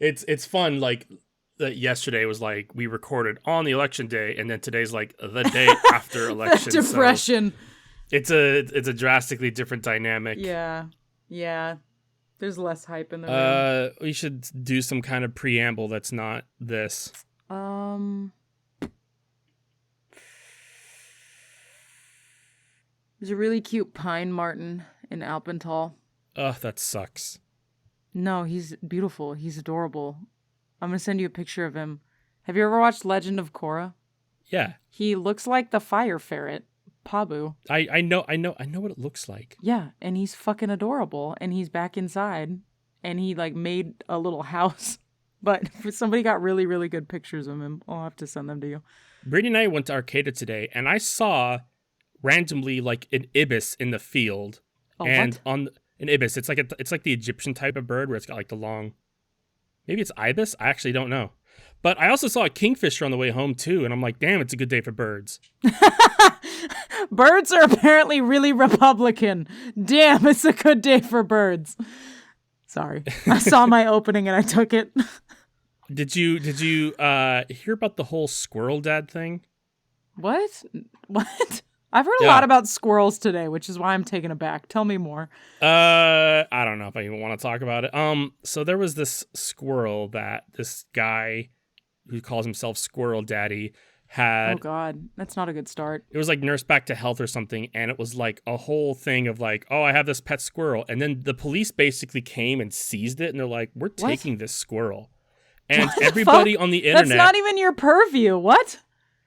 It's fun. Like that yesterday was like we recorded on the election day, and then today's like the day after The election. So depression. it's a drastically different dynamic. Yeah. Yeah. There's less hype in the room. We should do some kind of preamble that's not this. Um, there's a really cute pine marten in Alpental. Ugh, that sucks. No, he's beautiful. He's adorable. I'm gonna send you a picture of him. Have you ever watched Legend of Korra? Yeah, He looks like the fire ferret, Pabu. I know what it looks like. Yeah, and he's fucking adorable. And he's back inside, and he like made a little house. But somebody got really, really good pictures of him. I'll have to send them to you. Brittany and I went to Arcata today, and I saw randomly like an ibis in the field, Oh, and what? on an ibis, it's like the Egyptian type of bird where it's got like the long. Maybe it's ibis. I actually don't know. But I also saw a kingfisher on the way home too, and I'm like, damn, it's a good day for birds. Birds are apparently really Republican. Damn, it's a good day for birds. Sorry. I saw my opening and I took it. Did you hear about the whole squirrel dad thing? What? What? I've heard a Yeah. lot about squirrels today, which is why I'm taken aback. Tell me more. I don't know if I even want to talk about it. So there was this squirrel that this guy who calls himself Squirrel Daddy Oh, had. God. That's not a good start. It was like Nurse Back to Health or something, and it was like a whole thing of like, oh, I have this pet squirrel, and then the police basically came and seized it, and they're like, we're taking this squirrel, and everybody on the That's internet, not even your purview. What?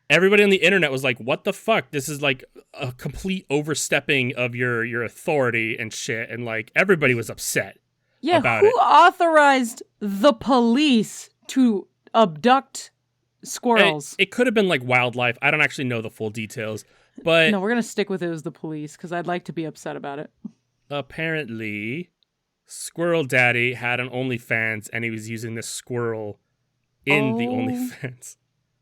everybody on the internet was like, what the fuck? This is like a complete overstepping of your authority and shit, and like everybody was upset Yeah, about who it. authorized the police to abduct squirrels? It could have been like wildlife. I don't actually know the full details, but No, we're going to stick with it as the police because I'd like to be upset about it. apparently Squirrel Daddy had an OnlyFans and he was using this squirrel in the Oh. OnlyFans.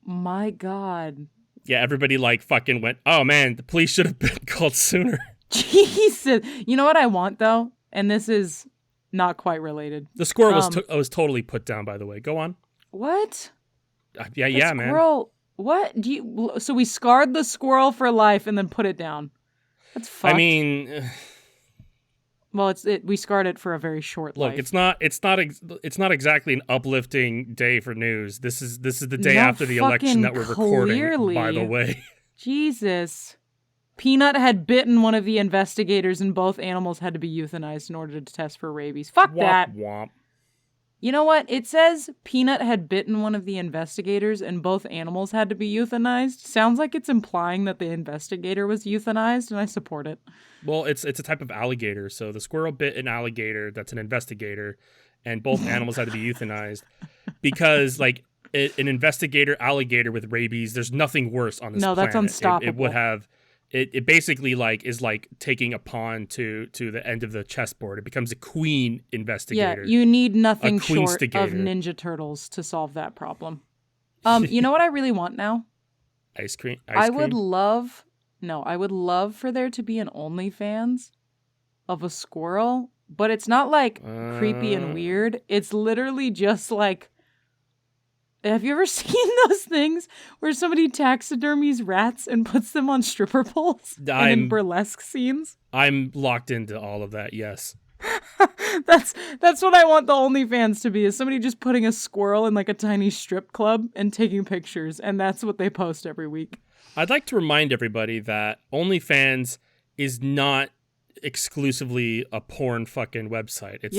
My God. Yeah, everybody like fucking went, oh man, the police should have been called sooner. Jesus. You know what I want, though? And this is not quite related. The squirrel was totally put down, by the way. Go on. What? Yeah, man. Squirrel. What? So we scarred the squirrel for life and then put it down. That's fucked. I mean, well, we scarred it for a very short look, life. it's not exactly an uplifting day for news. This is the day No, after the election that we're recording, clearly. by the way. Jesus. Peanut had bitten one of the investigators and both animals had to be euthanized in order to test for rabies. Fuck that. Womp. You know what? It says Peanut had bitten one of the investigators and both animals had to be euthanized. Sounds like it's implying that the investigator was euthanized, and I support it. Well, it's a type of alligator. So the squirrel bit an alligator that's an investigator, and both animals had to be euthanized because, like, an investigator alligator with rabies, there's nothing worse on this planet. No, that's unstoppable. It would have. It basically like is like taking a pawn to the end of the chessboard. It becomes a queen investigator. Yeah, you need nothing A short of queenstigator. Ninja Turtles to solve that problem. You know what I really want now? Ice cream. I would love for there to be an OnlyFans of a squirrel, but it's not like creepy and weird. It's literally just like, have you ever seen those things where somebody taxidermies rats and puts them on stripper poles and in burlesque scenes? I'm locked into all of that. Yes. That's what I want the OnlyFans to be, is somebody just putting a squirrel in like a tiny strip club and taking pictures, and that's what they post every week. I'd like to remind everybody that OnlyFans is not exclusively a porn fucking website. It's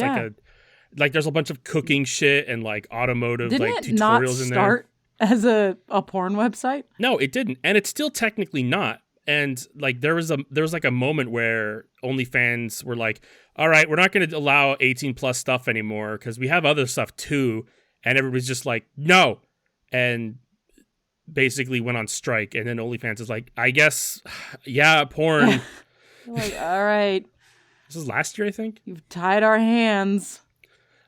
like there's a bunch of cooking shit and like automotive Didn't like it not tutorials in there. start as a porn website? No, it didn't, and it's still technically not. And like there was like a moment where OnlyFans were like, all right, we're not going to allow 18 plus stuff anymore because we have other stuff too, and everybody's just like, no, and basically went on strike. And then OnlyFans is like, I guess, yeah, porn. Like, all right, This is last year, I think. you've tied our hands.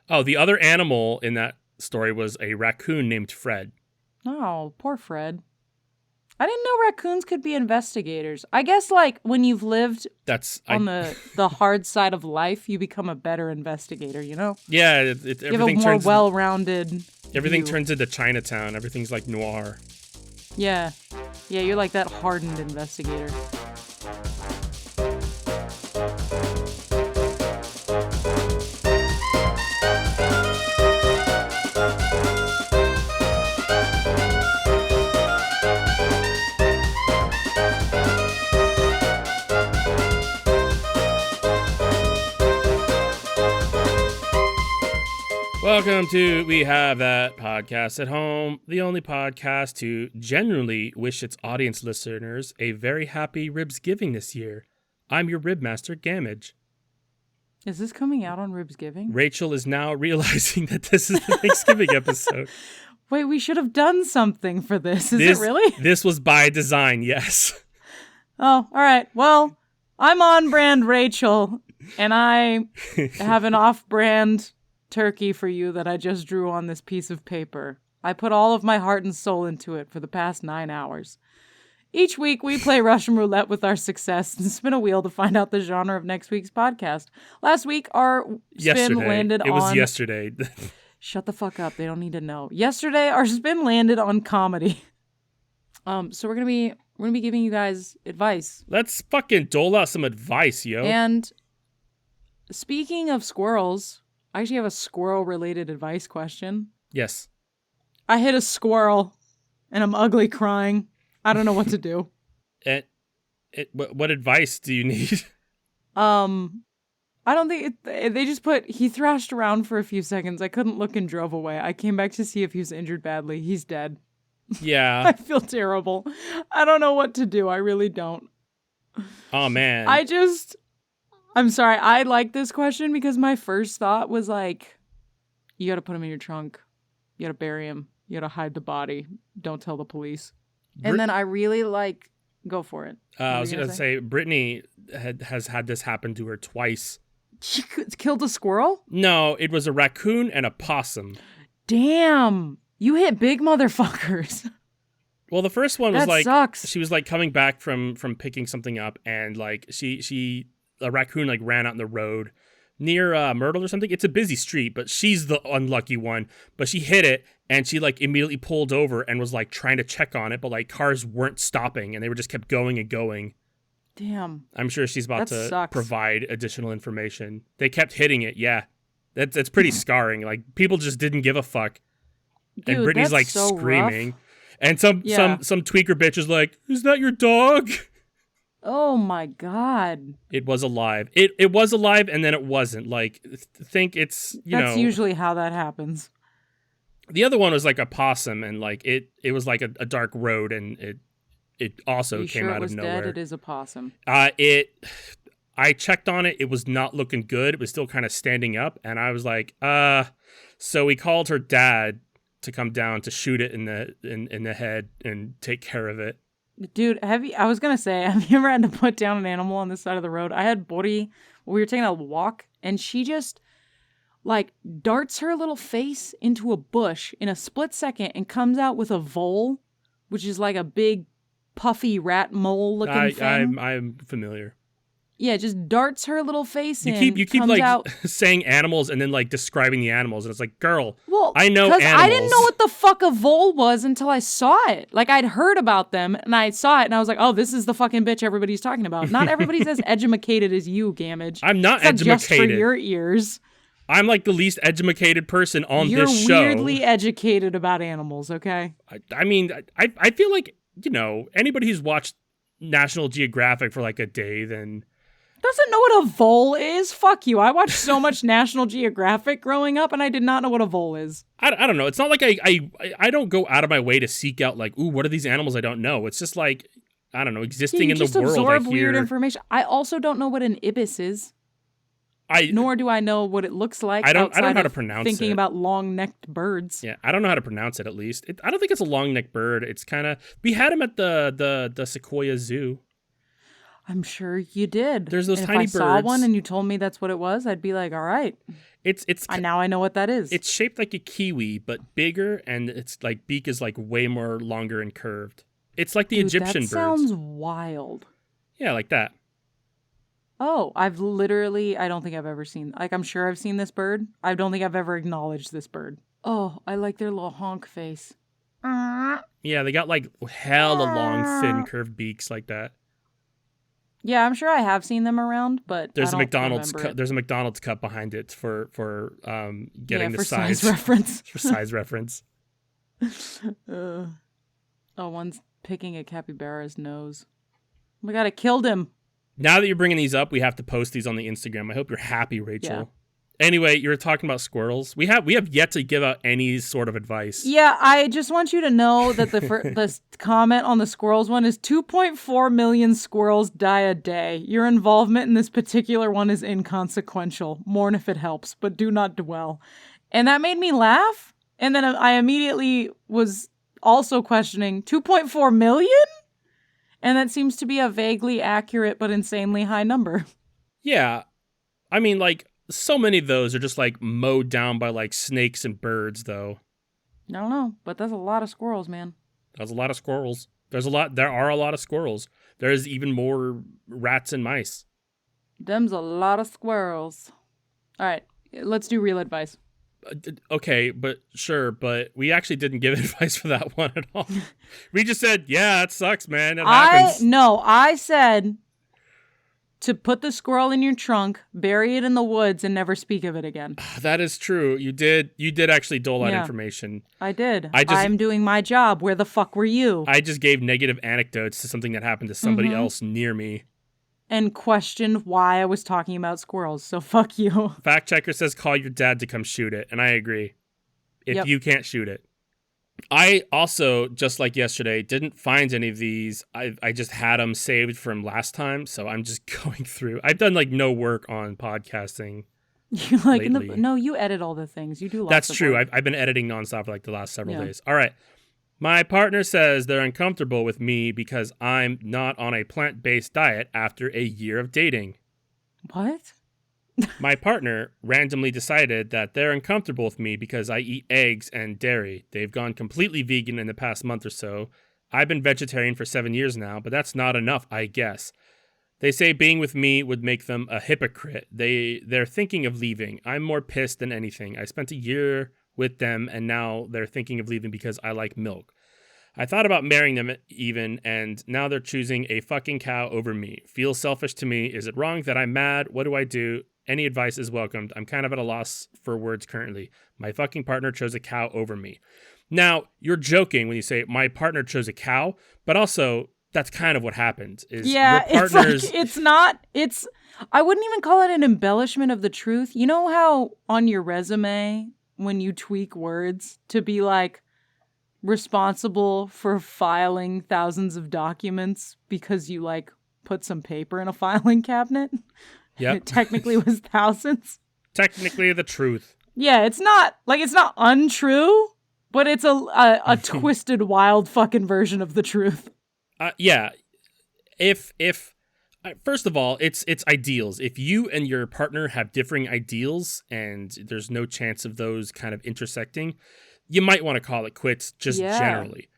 Oh, the other animal in that story was a raccoon named Fred. Oh, poor Fred. I didn't know raccoons could be investigators. I guess, like, when you've lived on the hard side of life, you become a better investigator, you know? Yeah, you have a more well-rounded Everything view. turns into Chinatown. Everything's like noir. Yeah. Yeah, you're like that hardened investigator. Welcome to We Have That Podcast at Home, the only podcast to genuinely wish its audience listeners a very happy Ribsgiving this year. I'm your Ribmaster, Gamage. Is this coming out on Ribsgiving? Rachel is now realizing that this is the Thanksgiving episode. Wait, we should have done something for this. Is it really? This was by design, yes. Oh, all right. Well, I'm on-brand Rachel, and I have an off-brand turkey for you that I just drew on this piece of paper. I put all of my heart and soul into it for the past 9 hours. Each week, we play Russian roulette with our success and spin a wheel to find out the genre of next week's podcast. Last week, our spin landed on... It was yesterday. Shut the fuck up. They don't need to know. Yesterday, our spin landed on comedy. So we're gonna be giving you guys advice. Let's fucking dole out some advice, yo. And speaking of squirrels, I actually have a squirrel-related advice question. Yes. I hit a squirrel, and I'm ugly crying. I don't know what to do. What advice do you need? I don't think they just put, he thrashed around for a few seconds. I couldn't look and drove away. I came back to see if he was injured badly. He's dead. Yeah. I feel terrible. I don't know what to do. I really don't. Oh, man. I'm sorry. I like this question because my first thought was like, you got to put him in your trunk. You got to bury him. You got to hide the body. Don't tell the police. And then I really go for it. I was going to say, Brittany has had this happen to her twice. She killed a squirrel? No, it was a raccoon and a possum. Damn. You hit big motherfuckers. Well, the first one was that sucks. She was like coming back from picking something up, and like a raccoon like ran out in the road near Myrtle or something. It's a busy street, but she's the unlucky one. But she hit it, and she like immediately pulled over and was like trying to check on it, but like cars weren't stopping, and they were just kept going and going. Damn. I'm sure she's about to sucks. provide additional information. They kept hitting it. Yeah, that's pretty scarring. Like people just didn't give a fuck. Dude, and Brittany's like so screaming. Rough. And some tweaker bitch is like, "Is that your dog?" Oh my god. It was alive. It was alive, and then it wasn't. Like, think it's, That's usually how that happens. The other one was like a possum, and like it was like a dark road, and it also came out of nowhere. Dead? It is a possum. I checked on it. It was not looking good. It was still kind of standing up, and I was like, So we called her dad to come down to shoot it in the head and take care of it. Dude, I was gonna say, have you ever had to put down an animal on the side of the road? I had Bori, we were taking a walk, and she just like darts her little face into a bush in a split second and comes out with a vole, which is like a big puffy rat mole looking thing. I'm familiar. Yeah, just darts her little face in. You keep like out. Saying animals and then like describing the animals, and it's like, girl, well, I know animals. I didn't know what the fuck a vole was until I saw it. Like I'd heard about them and I saw it and I was like, oh, this is the fucking bitch everybody's talking about. Not everybody's as educated as you, Gamage. I'm not educated. Just for your ears. I'm like the least educated person on this show. You're weirdly educated about animals, okay? I mean, I feel like, anybody who's watched National Geographic for like a day, then doesn't know what a vole is. Fuck you. I watched so much National Geographic growing up, and I did not know what a vole is. I don't know. It's not like I don't go out of my way to seek out like, ooh, what are these animals I don't know? It's just like, I don't know, existing in the world. You just absorb weird information. I also don't know what an ibis is. Nor do I know what it looks like. I don't know how to pronounce it. Thinking about long-necked birds. Yeah, I don't know how to pronounce it. At least I don't think it's a long-necked bird. It's kind of, we had him at the Sequoia Zoo. I'm sure you did. There's those tiny birds. If I saw one and you told me that's what it was, I'd be like, all right. Now I know what that is. It's shaped like a kiwi, but bigger, and its like beak is like way more longer and curved. It's like the Dude, Egyptian that birds. sounds wild. Yeah, like that. Oh, I don't think I've ever seen, like, I'm sure I've seen this bird. I don't think I've ever acknowledged this bird. Oh, I like their little honk face. Yeah, they got like hella long, thin, curved beaks like that. Yeah, I'm sure I have seen them around, but I There's a don't McDonald's remember it. there's a McDonald's cup behind it for getting the for size reference. for size reference. Oh, one's picking at Capybara's nose. Oh my god, I killed him. Now that you're bringing these up, we have to post these on the Instagram. I hope you're happy, Rachel. Yeah. Anyway, you were talking about squirrels. We have yet to give out any sort of advice. Yeah, I just want you to know that the comment on the squirrels one is 2.4 million squirrels die a day. Your involvement in this particular one is inconsequential. Mourn if it helps, but do not dwell. And that made me laugh. And then I immediately was also questioning 2.4 million? And that seems to be a vaguely accurate but insanely high number. Yeah. I mean, like, so many of those are just, like, mowed down by, like, snakes and birds, though. I don't know, but that's a lot of squirrels, man. There's a lot of squirrels. There are a lot of squirrels. There's even more rats and mice. Them's a lot of squirrels. All right, let's do real advice. Okay, but we actually didn't give advice for that one at all. We just said, yeah, it sucks, man. It happens. I said to put the squirrel in your trunk, bury it in the woods, and never speak of it again. That is true. You did actually dole out information. I did. I'm doing my job. Where the fuck were you? I just gave negative anecdotes to something that happened to somebody else near me. And questioned why I was talking about squirrels, so fuck you. Fact checker says call your dad to come shoot it, and I agree. If you can't shoot it. I also, just like yesterday, didn't find any of these. I just had them saved from last time, so I'm just going through. I've done like no work on podcasting. You like no, you edit all the things. You do lots That's of true. work. I've been editing nonstop for like the last several days. All right. My partner says they're uncomfortable with me because I'm not on a plant-based diet after a year of dating. What? My partner randomly decided that they're uncomfortable with me because I eat eggs and dairy. They've gone completely vegan in the past month or so. I've been vegetarian for 7 years now, but that's not enough, I guess. They say being with me would make them a hypocrite. They're thinking of leaving. I'm more pissed than anything. I spent a year with them, and now they're thinking of leaving because I like milk. I thought about marrying them even, and now they're choosing a fucking cow over me. Feels selfish to me. Is it wrong that I'm mad? What do I do? Any advice is welcomed. I'm kind of at a loss for words currently. My fucking partner chose a cow over me. Now, you're joking when you say my partner chose a cow, but also that's kind of what happened. Your partner's... I wouldn't even call it an embellishment of the truth. You know how on your resume, when you tweak words to be like responsible for filing thousands of documents because you like put some paper in a filing cabinet? Yep. It technically was thousands. Technically the truth. Yeah, it's not untrue, but it's a twisted, wild fucking version of the truth. Yeah. If first of all, it's ideals. If you and your partner have differing ideals and there's no chance of those kind of intersecting, you might want to call it quits generally.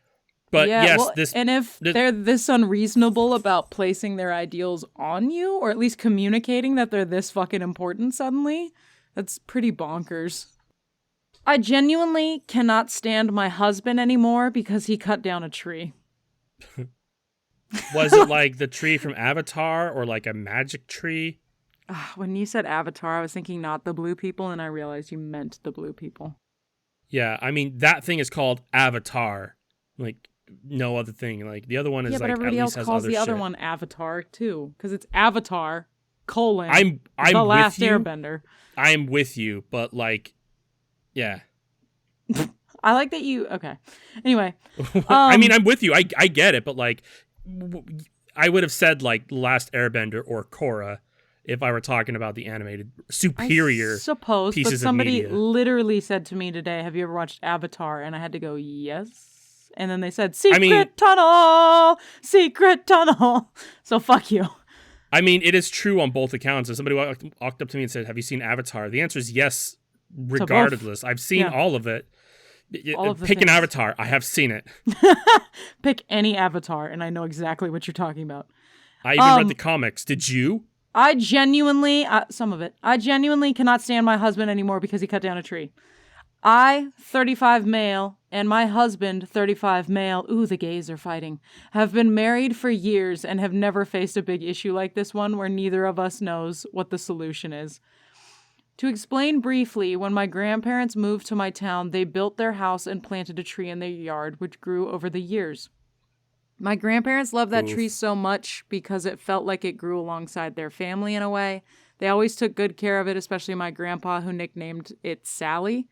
But if they're this unreasonable about placing their ideals on you, or at least communicating that they're this fucking important suddenly, that's pretty bonkers. I genuinely cannot stand my husband anymore because he cut down a tree. Was it like the tree from Avatar or like a magic tree? When you said Avatar, I was thinking not the blue people, and I realized you meant the blue people. Yeah, I mean, that thing is called Avatar. Like, no other thing. Like, the other one is like, at least has other shit. Yeah, but everybody else calls the other one Avatar, too. Because it's Avatar, I'm The Last with you. Airbender. I'm with you, but like, yeah. I like that you... Okay. Anyway. I mean, I'm with you. I get it, but like, I would have said like The Last Airbender or Korra if I were talking about the animated superior pieces of media. But somebody literally said to me today, have you ever watched Avatar? And I had to go, yes. And then they said, secret tunnel! So fuck you. I mean, it is true on both accounts. If somebody walked up to me and said, have you seen Avatar? The answer is yes, regardless. I've seen all of it. all of the Pick an things. avatar. I have seen it. Pick any avatar, and I know exactly what you're talking about. I even read the comics. Did you? I genuinely, some of it, I genuinely cannot stand my husband anymore because he cut down a tree. I, 35 male, and my husband, 35 male, ooh, the gays are fighting, have been married for years and have never faced a big issue like this one where neither of us knows what the solution is. To explain briefly, when my grandparents moved to my town, they built their house and planted a tree in their yard, which grew over the years. My grandparents loved that tree so much because it felt like it grew alongside their family in a way. They always took good care of it, especially my grandpa, who nicknamed it Sally.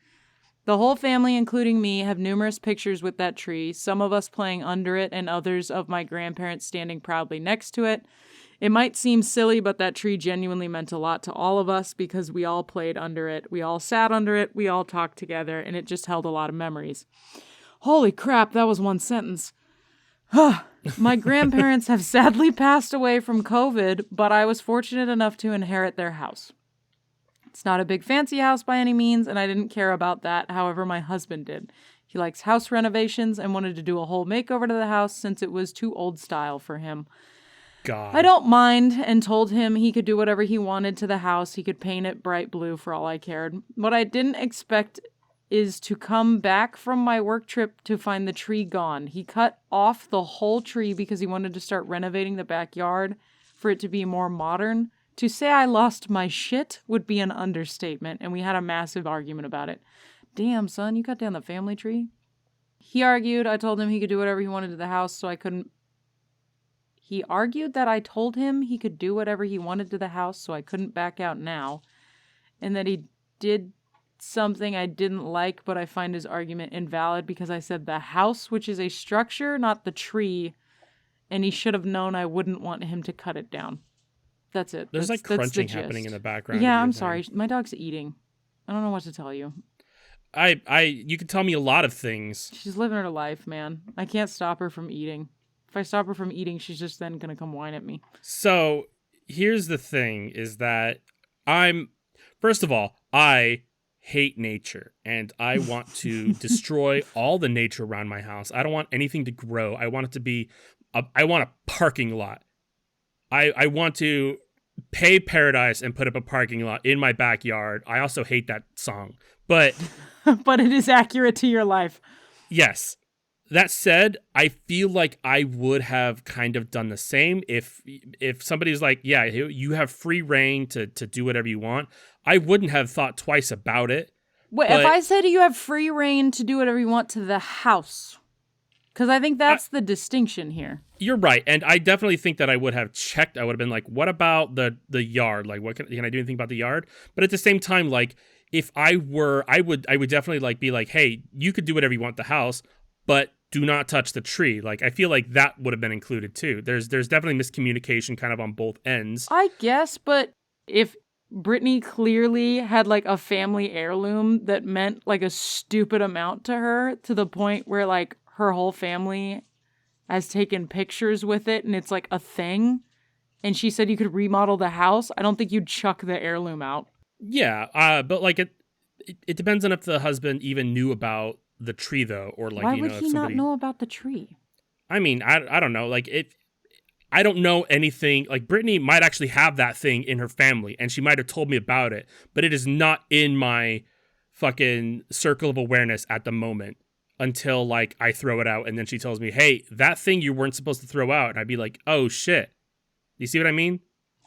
The whole family, including me, have numerous pictures with that tree, some of us playing under it and others of my grandparents standing proudly next to it. It might seem silly, but that tree genuinely meant a lot to all of us because we all played under it, we all sat under it, we all talked together, and it just held a lot of memories. Holy crap, that was one sentence. My grandparents have sadly passed away from COVID, but I was fortunate enough to inherit their house. It's not a big fancy house by any means, and I didn't care about that. However, my husband did. He likes house renovations and wanted to do a whole makeover to the house since it was too old style for him. God. I don't mind and told him he could do whatever he wanted to the house. He could paint it bright blue for all I cared. What I didn't expect is to come back from my work trip to find the tree gone. He cut off the whole tree because he wanted to start renovating the backyard for it to be more modern. To say I lost my shit would be an understatement, and we had a massive argument about it. Damn, son, you cut down the family tree? He argued. I told him he could do whatever he wanted to the house, so I couldn't... He argued that I told him he could do whatever he wanted to the house, so I couldn't back out now, and that he did something I didn't like, but I find his argument invalid because I said the house, which is a structure, not the tree, and he should have known I wouldn't want him to cut it down. That's it. There's that's crunching the happening gist. in the background. Yeah, I'm sorry. My dog's eating. I don't know what to tell you. You can tell me a lot of things. She's living her life, man. I can't stop her from eating. If I stop her from eating, she's just then gonna come whine at me. So here's the thing: is that first of all, I hate nature, and I want to destroy all the nature around my house. I don't want anything to grow. I want it to be. I want a parking lot. I want to pay paradise and put up a parking lot in my backyard. I also hate that song, but but it is accurate to your life. Yes. That said, I feel like I would have kind of done the same if somebody's like, yeah, you have free reign to do whatever you want. I wouldn't have thought twice about it. Wait, if I said you have free reign to do whatever you want to the house, because I think that's the distinction here. You're right, and I definitely think that I would have checked. I would have been like, what about the yard? Like, what can I do anything about the yard? But at the same time, like, if I were, I would definitely like be like, hey, you could do whatever you want the house, but do not touch the tree. Like, I feel like that would have been included too. There's definitely miscommunication kind of on both ends. I guess, but if Brittany clearly had like a family heirloom that meant like a stupid amount to her, to the point where like her whole family has taken pictures with it and it's like a thing, and she said you could remodel the house, I don't think you'd chuck the heirloom out. Yeah, but like it depends on if the husband even knew about the tree though, or like, why you know, would he not know about the tree? I mean, I don't know. Like, I don't know anything. Like, Brittany might actually have that thing in her family, and she might have told me about it, but it is not in my fucking circle of awareness at the moment until like I throw it out, and then she tells me, "Hey, that thing you weren't supposed to throw out," and I'd be like, "Oh shit." You see what I mean?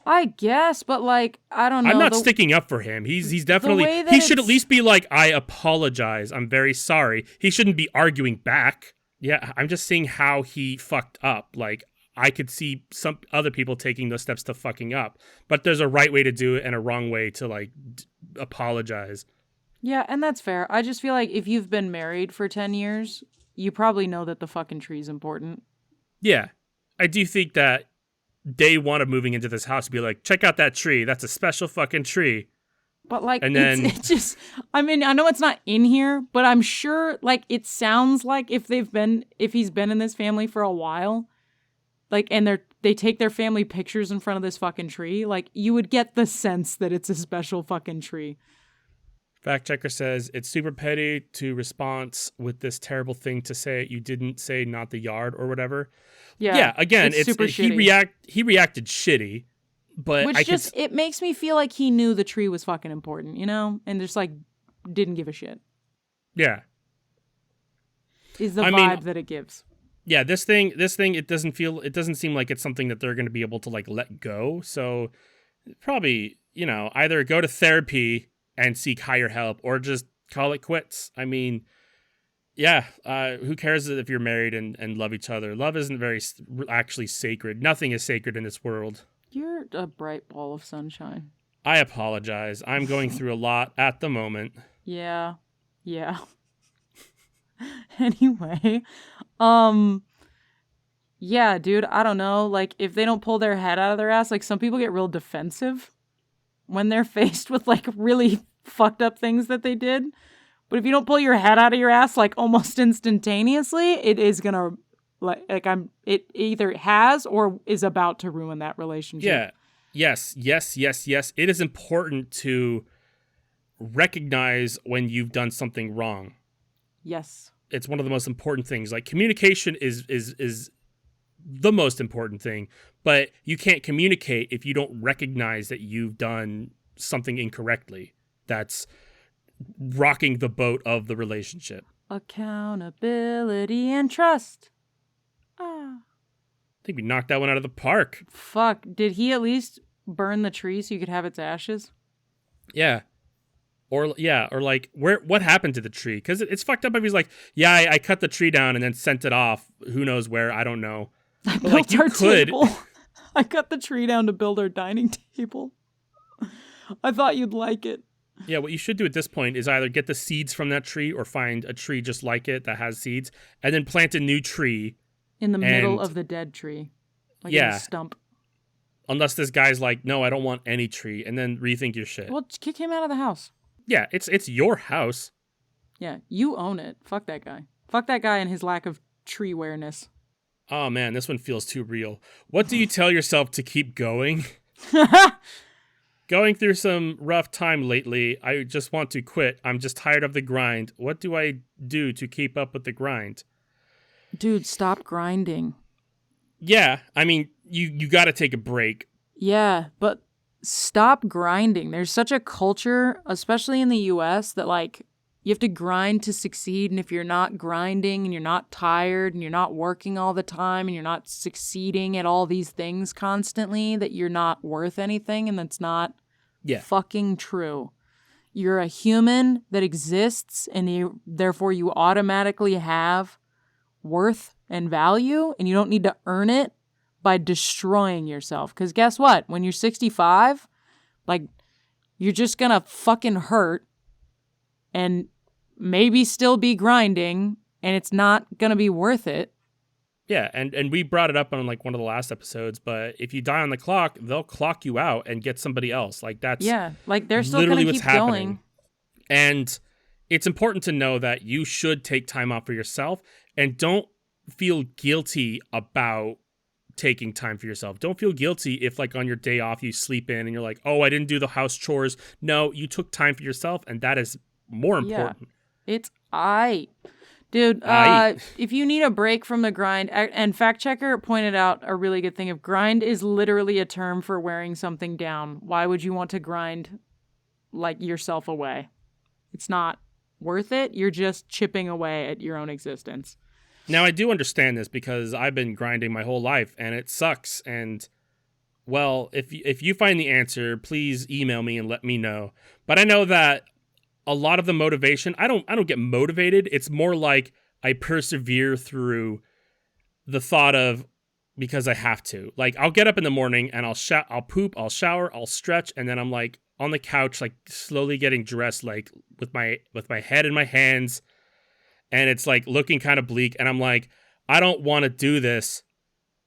I guess, but like, I don't know. I'm not sticking up for him. He's definitely, he should at least be like, I apologize. I'm very sorry. He shouldn't be arguing back. Yeah, I'm just seeing how he fucked up. Like, I could see some other people taking those steps to fucking up, but there's a right way to do it and a wrong way to like apologize. Yeah, and that's fair. I just feel like if you've been married for 10 years, you probably know that the fucking tree's important. Yeah, I do think that day one of moving into this house, be like, check out that tree. That's a special fucking tree. But like, and then it's just, I mean, I know it's not in here, but I'm sure like it sounds like if he's been in this family for a while, like, and they take their family pictures in front of this fucking tree, like you would get the sense that it's a special fucking tree. Fact checker says it's super petty to response with this terrible thing to say you didn't say not the yard or whatever. Yeah, again, it's super he shitty. he reacted shitty, but Which it makes me feel like he knew the tree was fucking important, you know, and just like didn't give a shit. Yeah, is the vibe that it gives. Yeah, this thing, it doesn't seem like it's something that they're going to be able to like let go. So probably, either go to therapy and seek higher help or just call it quits. I mean, yeah, who cares if you're married and love each other? Love isn't very actually sacred. Nothing is sacred in this world. You're a bright ball of sunshine. I apologize. I'm going through a lot at the moment. Yeah. Anyway, yeah, dude, I don't know. Like, if they don't pull their head out of their ass, like, some people get real defensive when they're faced with, like, really fucked up things that they did. But if you don't pull your head out of your ass, like, almost instantaneously, it is gonna, it either has or is about to ruin that relationship. Yeah. Yes. It is important to recognize when you've done something wrong. Yes. It's one of the most important things. Like, communication is the most important thing, but you can't communicate if you don't recognize that you've done something incorrectly. That's rocking the boat of the relationship. Accountability and trust. I think we knocked that one out of the park. Fuck. Did he at least burn the tree so you could have its ashes? Yeah. Or like, what happened to the tree? Because it's fucked up if he's like, yeah, I cut the tree down and then sent it off. Who knows where? I don't know. I built our table. I cut the tree down to build our dining table. I thought you'd like it. Yeah, what you should do at this point is either get the seeds from that tree or find a tree just like it that has seeds and then plant a new tree. In the middle of the dead tree. Like in a stump. Unless this guy's like, no, I don't want any tree, and then rethink your shit. Well, kick him out of the house. Yeah, it's your house. Yeah, you own it. Fuck that guy. Fuck that guy and his lack of tree awareness. Oh man, this one feels too real. What do you tell yourself to keep going? Going through some rough time lately. I just want to quit. I'm just tired of the grind. What do I do to keep up with the grind? Dude, stop grinding. Yeah, I mean, you got to take a break. Yeah, but stop grinding. There's such a culture, especially in the US, that like you have to grind to succeed, and if you're not grinding and you're not tired and you're not working all the time and you're not succeeding at all these things constantly, that you're not worth anything, and that's not fucking true. You're a human that exists, and therefore you automatically have worth and value, and you don't need to earn it by destroying yourself. Because guess what? When you're 65, like, you're just gonna fucking hurt and maybe still be grinding, and it's not gonna be worth it. Yeah, and we brought it up on like one of the last episodes, but if you die on the clock, they'll clock you out and get somebody else. Like, that's like they're still gonna keep going. And it's important to know that you should take time out for yourself, and don't feel guilty about taking time for yourself. Don't feel guilty if, like, on your day off you sleep in and you're like, oh, I didn't do the house chores. No, you took time for yourself, and that is more important. It's dude, if you need a break from the grind, and Fact Checker pointed out a really good thing, if grind is literally a term for wearing something down, why would you want to grind like yourself away? It's not worth it. You're just chipping away at your own existence. Now, I do understand this because I've been grinding my whole life, and it sucks. And, well, if you find the answer, please email me and let me know. But I know that a lot of the motivation, I don't get motivated. It's more like I persevere through the thought of, because I have to. Like, I'll get up in the morning and I'll poop, I'll shower, I'll stretch, and then I'm like on the couch, like slowly getting dressed, like with my head in my hands. And it's like looking kind of bleak. And I'm like, I don't want to do this,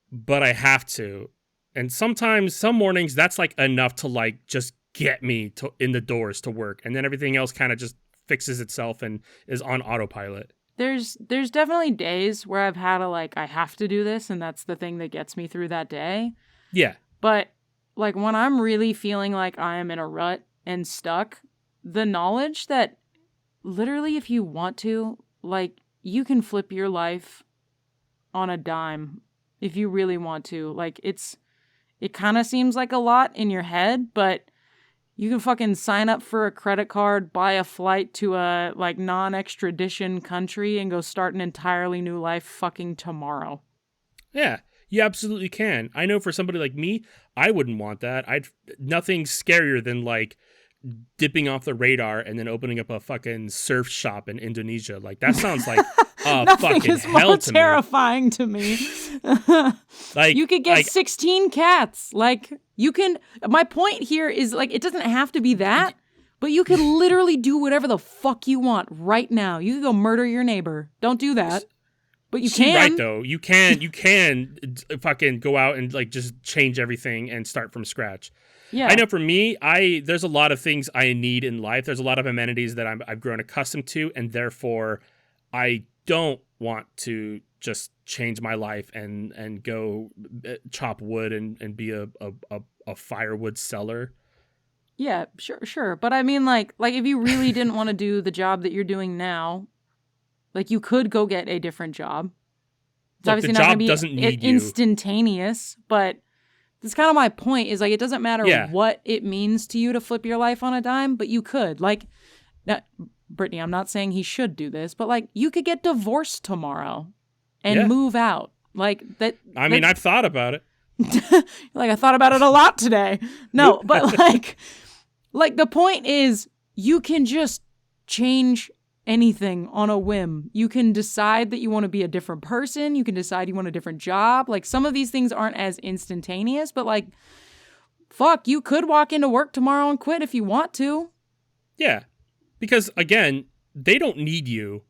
but I have to. And sometimes, some mornings, that's like enough to like just get me in the doors to work. And then everything else kind of just fixes itself and is on autopilot. There's definitely days where I've had I have to do this, and that's the thing that gets me through that day. Yeah. But like when I'm really feeling like I am in a rut and stuck, the knowledge that literally if you want to, like, you can flip your life on a dime if you really want to. Like, it kind of seems like a lot in your head, but you can fucking sign up for a credit card, buy a flight to a, like, non-extradition country and go start an entirely new life fucking tomorrow. Yeah, you absolutely can. I know for somebody like me, I wouldn't want that. Nothing's scarier than, like, dipping off the radar and then opening up a fucking surf shop in Indonesia. Like, that sounds like Nothing fucking is hell more to terrifying to me. Like, you could get like, 16 cats. Like, you can. My point here is, like, it doesn't have to be that, but you could literally do whatever the fuck you want right now. You could go murder your neighbor. Don't do that. But you can. Right, though. You can fucking go out and, like, just change everything and start from scratch. Yeah. I know for me, there's a lot of things I need in life. There's a lot of amenities that I've grown accustomed to, and therefore I don't want to just change my life and go chop wood and be a firewood seller. Yeah, sure. But I mean, like if you really didn't want to do the job that you're doing now, like, you could go get a different job. It's Look, obviously the not job going to be doesn't need you. Instantaneous, but that's kind of my point, is, like, it doesn't matter what it means to you to flip your life on a dime, but you could. Like, now, Brittany, I'm not saying he should do this, but, like, you could get divorced tomorrow and move out. Like, that. I mean, I've thought about it. Like, I thought about it a lot today. No, but, like, the point is, you can just change anything on a whim. You can decide that you want to be a different person. You can decide you want a different job. Like, some of these things aren't as instantaneous, but, like, fuck, you could walk into work tomorrow and quit if you want to. Yeah. Because, again, they don't need you.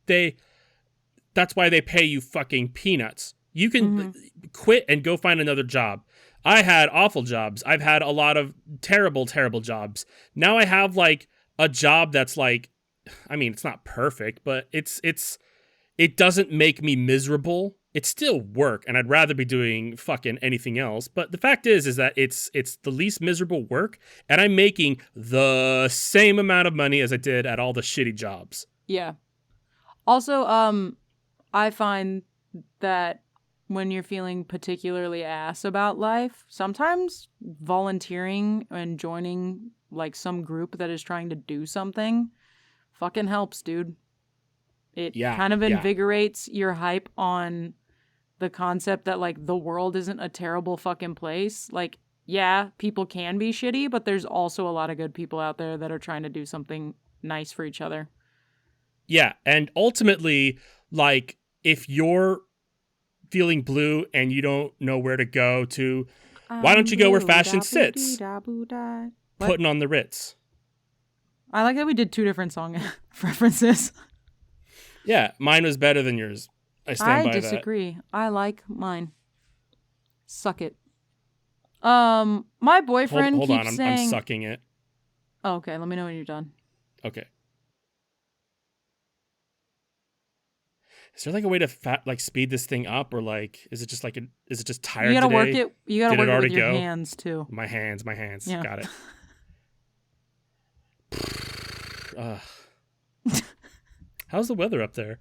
That's why they pay you fucking peanuts. You can quit and go find another job. I had awful jobs. I've had a lot of terrible, terrible jobs. Now I have, like, a job that's, like, I mean, it's not perfect, but it doesn't make me miserable. It's still work, and I'd rather be doing fucking anything else. But the fact is that it's the least miserable work, and I'm making the same amount of money as I did at all the shitty jobs. Yeah. Also, I find that when you're feeling particularly ass about life, sometimes volunteering and joining, like, some group that is trying to do something fucking helps, dude. It kind of invigorates your hype on the concept that, like, the world isn't a terrible fucking place. Like, yeah, people can be shitty, but there's also a lot of good people out there that are trying to do something nice for each other. Yeah, and ultimately, like, if you're feeling blue and you don't know where to go to, why don't you go where fashion sits? Putting on the Ritz. I like that we did two different song references. Yeah, mine was better than yours. I stand by that. I disagree. I like mine. Suck it. My boyfriend hold keeps on, saying... I'm sucking it. Oh, okay, let me know when you're done. Okay. Is there, like, a way to speed this thing up, or, like, is it just tired? You gotta today? work it. You gotta Did work it it with already your go? hands too. My hands. Yeah. Got it. How's the weather up there?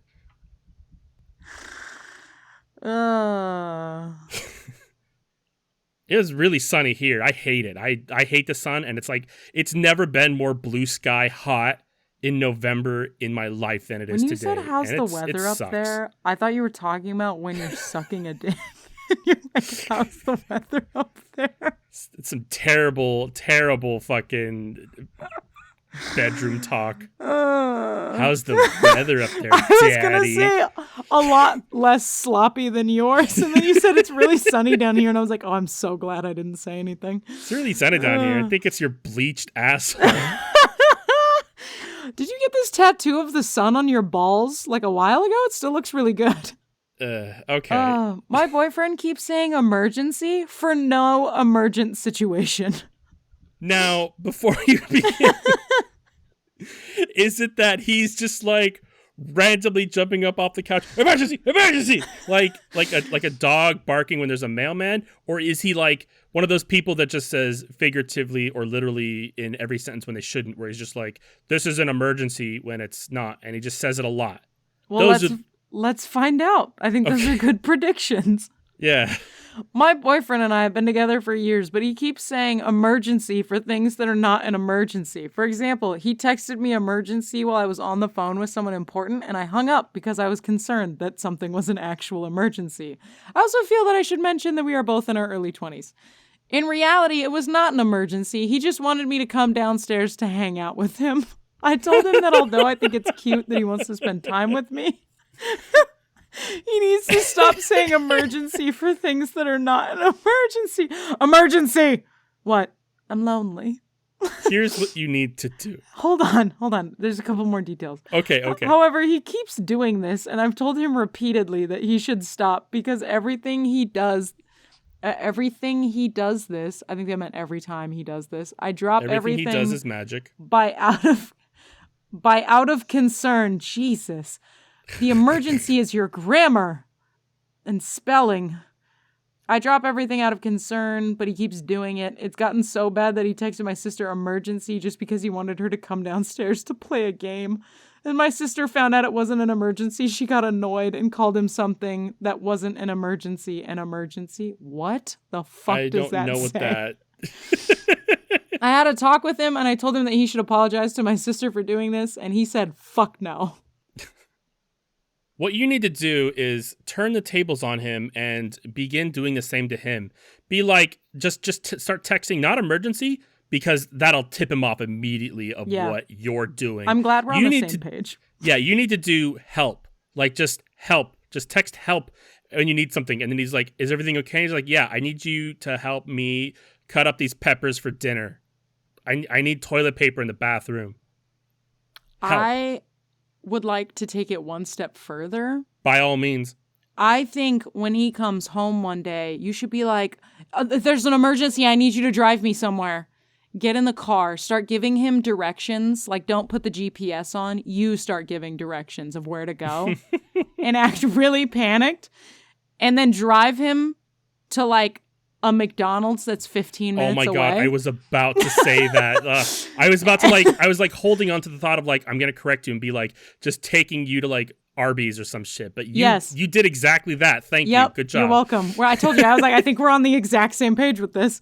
It was really sunny here. I hate it. I hate the sun, and it's like, it's never been more blue sky hot in November in my life than it is today. When you said how's the weather up there, I thought you were talking about when you're sucking a dick. You're like, how's the weather up there? It's some terrible, terrible fucking bedroom talk. How's the weather up there, Daddy? I was gonna say a lot less sloppy than yours, and then you said it's really sunny down here, and I was like, oh, I'm so glad I didn't say anything. It's really sunny down here. I think it's your bleached asshole. Did you get this tattoo of the sun on your balls like a while ago? It still looks really good. Okay. My boyfriend keeps saying emergency for no emergent situation. Now, before you begin, is it that he's just like, randomly jumping up off the couch, emergency, emergency, like a dog barking when there's a mailman? Or is he like one of those people that just says figuratively or literally in every sentence when they shouldn't, where he's just like, this is an emergency when it's not, and he just says it a lot? Well, let's find out. I think those are good predictions. Yeah. My boyfriend and I have been together for years, but he keeps saying emergency for things that are not an emergency. For example, he texted me emergency while I was on the phone with someone important, and I hung up because I was concerned that something was an actual emergency. I also feel that I should mention that we are both in our early 20s. In reality, it was not an emergency. He just wanted me to come downstairs to hang out with him. I told him that although I think it's cute that he wants to spend time with me, he needs to stop saying emergency for things that are not an emergency. Emergency! What? I'm lonely. Here's what you need to do. Hold on. There's a couple more details. Okay. However, he keeps doing this, and I've told him repeatedly that he should stop because everything he does this, I think they meant every time he does this, I drop everything he does is magic. By out of concern. Jesus. The emergency is your grammar and spelling. I drop everything out of concern, but he keeps doing it. It's gotten so bad that he texted my sister emergency just because he wanted her to come downstairs to play a game. And my sister found out it wasn't an emergency. She got annoyed and called him something that wasn't an emergency. An emergency? What the fuck does that say? I don't know what that... I had a talk with him and I told him that he should apologize to my sister for doing this. And he said, fuck no. What you need to do is turn the tables on him and begin doing the same to him. Be like, just start texting, not emergency, because that'll tip him off immediately of what you're doing. I'm glad we're on the same page. Yeah, you need to do help. Like, just help. Just text help when you need something. And then he's like, is everything okay? He's like, yeah, I need you to help me cut up these peppers for dinner. I need toilet paper in the bathroom. Help. I would like to take it one step further. By all means. I think when he comes home one day, you should be like, if there's an emergency, I need you to drive me somewhere. Get in the car, start giving him directions. Like, don't put the GPS on. You start giving directions of where to go and act really panicked. And then drive him to like a McDonald's that's 15 minutes away. Oh my God, I was about to say that. I was about to I was like holding on to the thought of like, I'm going to correct you and be like, just taking you to like Arby's or some shit. But you did exactly that. Thank you. Good job. You're welcome. Well, I told you, I was like, I think we're on the exact same page with this.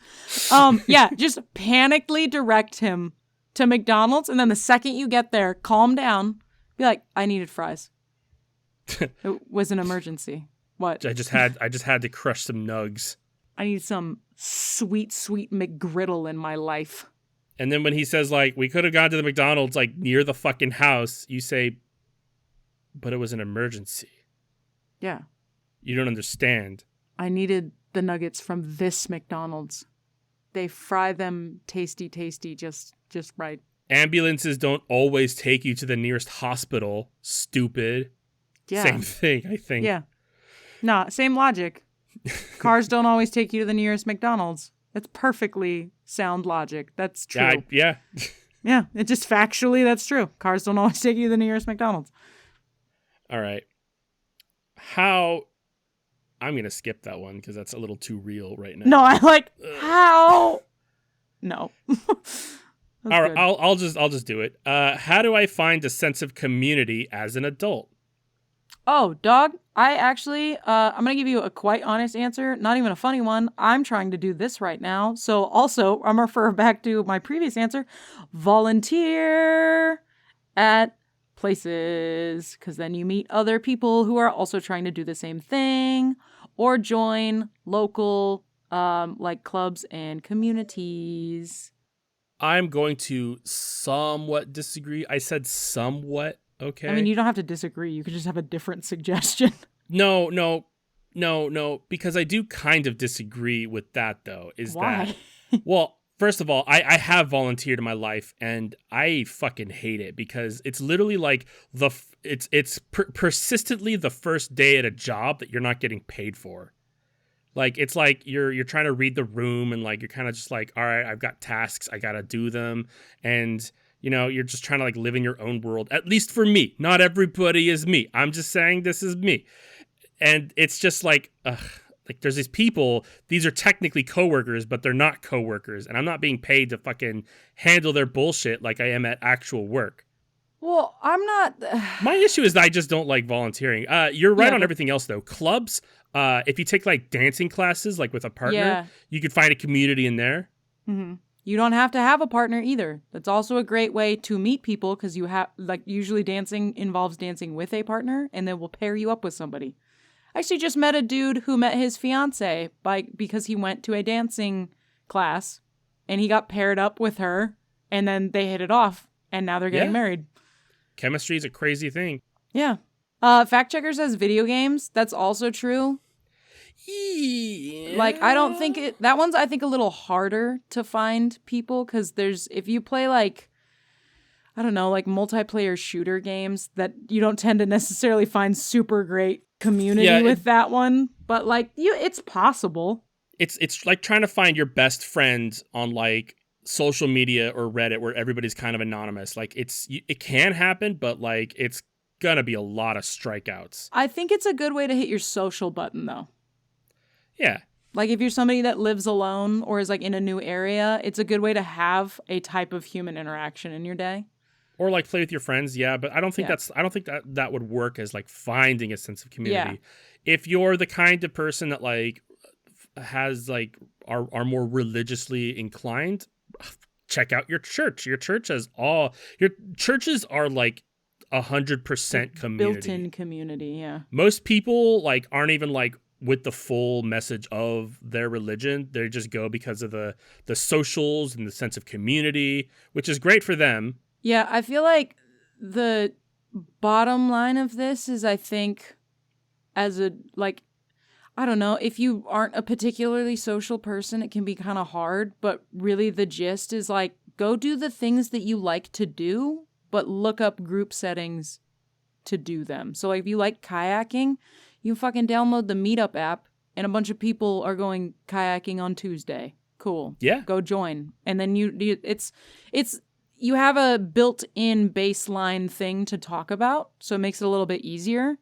Yeah, just panically direct him to McDonald's. And then the second you get there, calm down. Be like, I needed fries. It was an emergency. What? I just had to crush some nugs. I need some sweet, sweet McGriddle in my life. And then when he says, like, we could have gone to the McDonald's, like, near the fucking house, you say, but it was an emergency. Yeah. You don't understand. I needed the nuggets from this McDonald's. They fry them tasty, just right. Ambulances don't always take you to the nearest hospital, stupid. Yeah. Same thing, I think. Yeah. Nah, same logic. Cars don't always take you to the nearest McDonald's. That's perfectly sound logic. That's true. Yeah. Yeah, it just factually, that's true. Cars don't always take you to the nearest McDonald's. All right. I'm going to skip that one because that's a little too real right now. No, I like, how? No. All right, I'll just do it. How do I find a sense of community as an adult? Oh, dog, I actually, I'm going to give you a quite honest answer, not even a funny one. I'm trying to do this right now. So also, I'm going to refer back to my previous answer, volunteer at places, because then you meet other people who are also trying to do the same thing, or join local, like clubs and communities. I'm going to somewhat disagree. I said somewhat. Okay. I mean, you don't have to disagree. You could just have a different suggestion. No, because I do kind of disagree with that, though. Why? Well, first of all, I have volunteered in my life, and I fucking hate it because it's literally like it's persistently the first day at a job that you're not getting paid for. Like, it's like you're trying to read the room, and like you're kind of just like, all right, I've got tasks, I gotta do them, and you're just trying to like live in your own world. At least for me. Not everybody is me. I'm just saying this is me. And it's just like, like there's these people, these are technically coworkers, but they're not coworkers. And I'm not being paid to fucking handle their bullshit like I am at actual work. Well, I'm not. My issue is that I just don't like volunteering. You're right on everything else, though. Clubs, if you take like dancing classes, like with a partner, you could find a community in there. Mm-hmm. You don't have to have a partner either. That's also a great way to meet people because you have, like, usually dancing involves dancing with a partner and they will pair you up with somebody. I actually just met a dude who met his fiance because he went to a dancing class and he got paired up with her and then they hit it off and now they're getting married. Chemistry is a crazy thing. Yeah. Fact Checker says video games. That's also true. Yeah. Like, I don't think that one's, I think, a little harder to find people because if you play like, I don't know, like multiplayer shooter games that you don't tend to necessarily find super great community with that one. But like, it's possible. It's like trying to find your best friend on like social media or Reddit where everybody's kind of anonymous. Like it can happen, but like it's gonna be a lot of strikeouts. I think it's a good way to hit your social button though. Yeah. Like if you're somebody that lives alone or is like in a new area, it's a good way to have a type of human interaction in your day. Or like play with your friends, but I don't think that would work as like finding a sense of community. Yeah. If you're the kind of person that like has like are more religiously inclined, check out your church. Your churches are like 100% community. Built-in community, yeah. Most people like aren't even like with the full message of their religion. They just go because of the socials and the sense of community, which is great for them. Yeah, I feel like the bottom line of this is I think as a like I don't know, if you aren't a particularly social person, it can be kind of hard, but really the gist is like, go do the things that you like to do, but look up group settings to do them. So like if you like kayaking, you fucking download the Meetup app and a bunch of people are going kayaking on Tuesday. Cool. Yeah. Go join. And then you have a built-in baseline thing to talk about, so it makes it a little bit easier.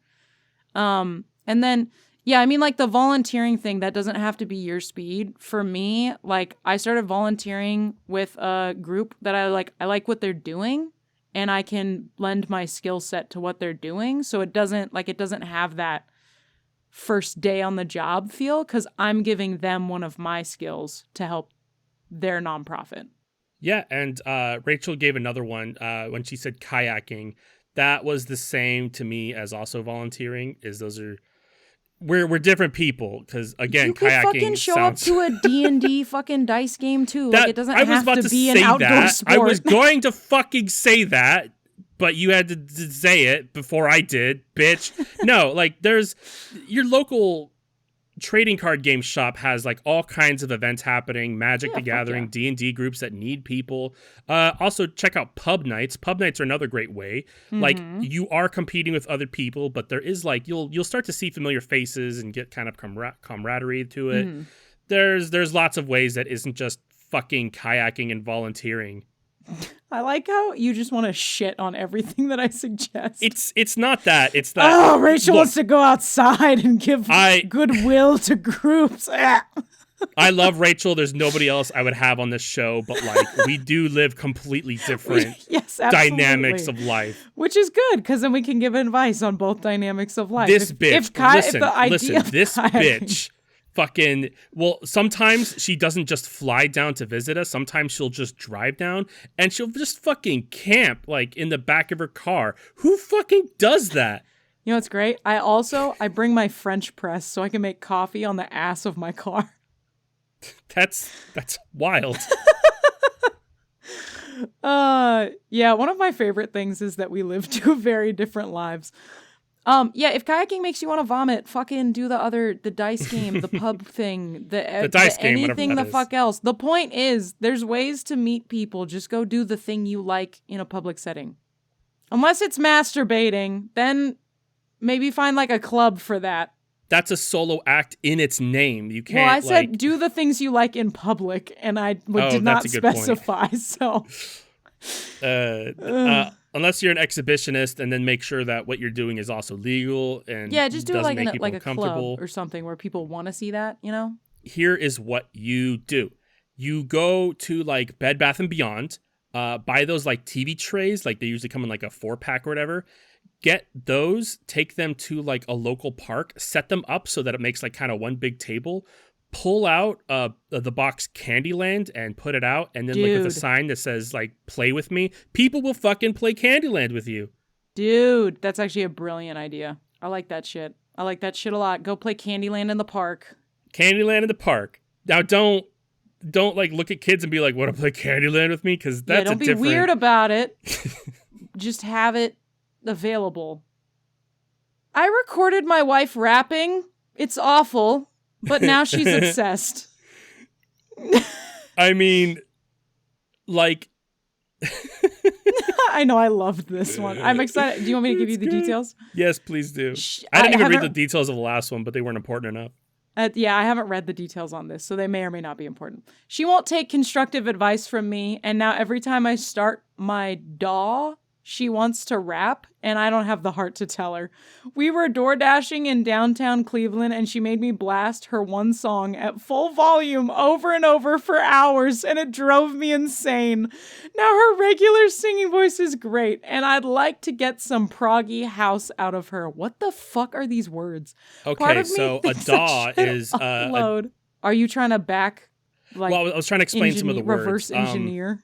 And then yeah, I mean, like, the volunteering thing, that doesn't have to be your speed. For me, like, I started volunteering with a group that I like what they're doing, and I can lend my skill set to what they're doing, so it doesn't have that first day on the job feel, because I'm giving them one of my skills to help their nonprofit. Yeah, and Rachel gave another one when she said kayaking. That was the same to me as also volunteering, those are... We're different people because again, you could kayaking fucking show up to a D&D fucking dice game too. Like it doesn't have to be an outdoor sport. I was going to fucking say that, but you had to say it before I did, bitch. No, like there's your local trading card game shop has like all kinds of events happening, Magic the Gathering, D&D groups that need people. Also check out pub nights. Pub nights are another great way. Mm-hmm. Like you are competing with other people, but there is like you'll start to see familiar faces and get kind of camaraderie to it. Mm-hmm. There's lots of ways that isn't just fucking kayaking and volunteering. I like how you just want to shit on everything that I suggest. It's not that. It's that. Oh, Rachel wants to go outside and give goodwill to groups. I love Rachel. There's nobody else I would have on this show, but like we do live completely different dynamics of life. Which is good, because then we can give advice on both dynamics of life. This bitch, listen, this bitch. Fucking, well, sometimes she doesn't just fly down to visit us. Sometimes she'll just drive down and she'll just fucking camp like in the back of her car. Who fucking does that? You know what's great? I bring my French press so I can make coffee on the ass of my car. That's wild. Yeah, one of my favorite things is that we live two very different lives. Yeah, if kayaking makes you want to vomit, fucking do the dice game, the pub thing, the dice game, anything the fuck else. The point is, there's ways to meet people. Just go do the thing you like in a public setting. Unless it's masturbating, then maybe find like a club for that. That's a solo act in its name. You can't. Well, I said do the things you like in public, and I did not specify. So Unless you're an exhibitionist, and then make sure that what you're doing is also legal and Yeah, just do it doesn't like in make a, people like a club uncomfortable. or something where people want to see that, you know? Here is what you do. You go to like Bed Bath and Beyond, buy those like TV trays, like they usually come in like a 4-pack or whatever. Get those, take them to like a local park, set them up so that it makes like kind of one big table. Pull out the box Candyland and put it out, and then like with a Dude. sign that says like "Play with me." People will fucking play Candyland with you. Dude, that's actually a brilliant idea. I like that shit. I like that shit a lot. Go play Candyland in the park. Candyland in the park. Now don't like look at kids and be like, "Want to play Candyland with me?" Because that's don't be weird about it. Just have it available. I recorded my wife rapping. It's awful, but now she's obsessed. I mean, like. I know, I loved this one. I'm excited. Do you want me to give you the details? Yes, please do. I didn't even read the details of the last one, but they weren't important enough. Yeah, I haven't read the details on this, so they may or may not be important. She won't take constructive advice from me, and now every time I start my DAW, she wants to rap, and I don't have the heart to tell her. We were door dashing in downtown Cleveland, and she made me blast her one song at full volume over and over for hours, and it drove me insane. Now her regular singing voice is great, and I'd like to get some proggy house out of her. What the fuck are these words? Okay, so a DAW is Are you trying to back? Like, well, I was trying to explain some of the words. Reverse engineer.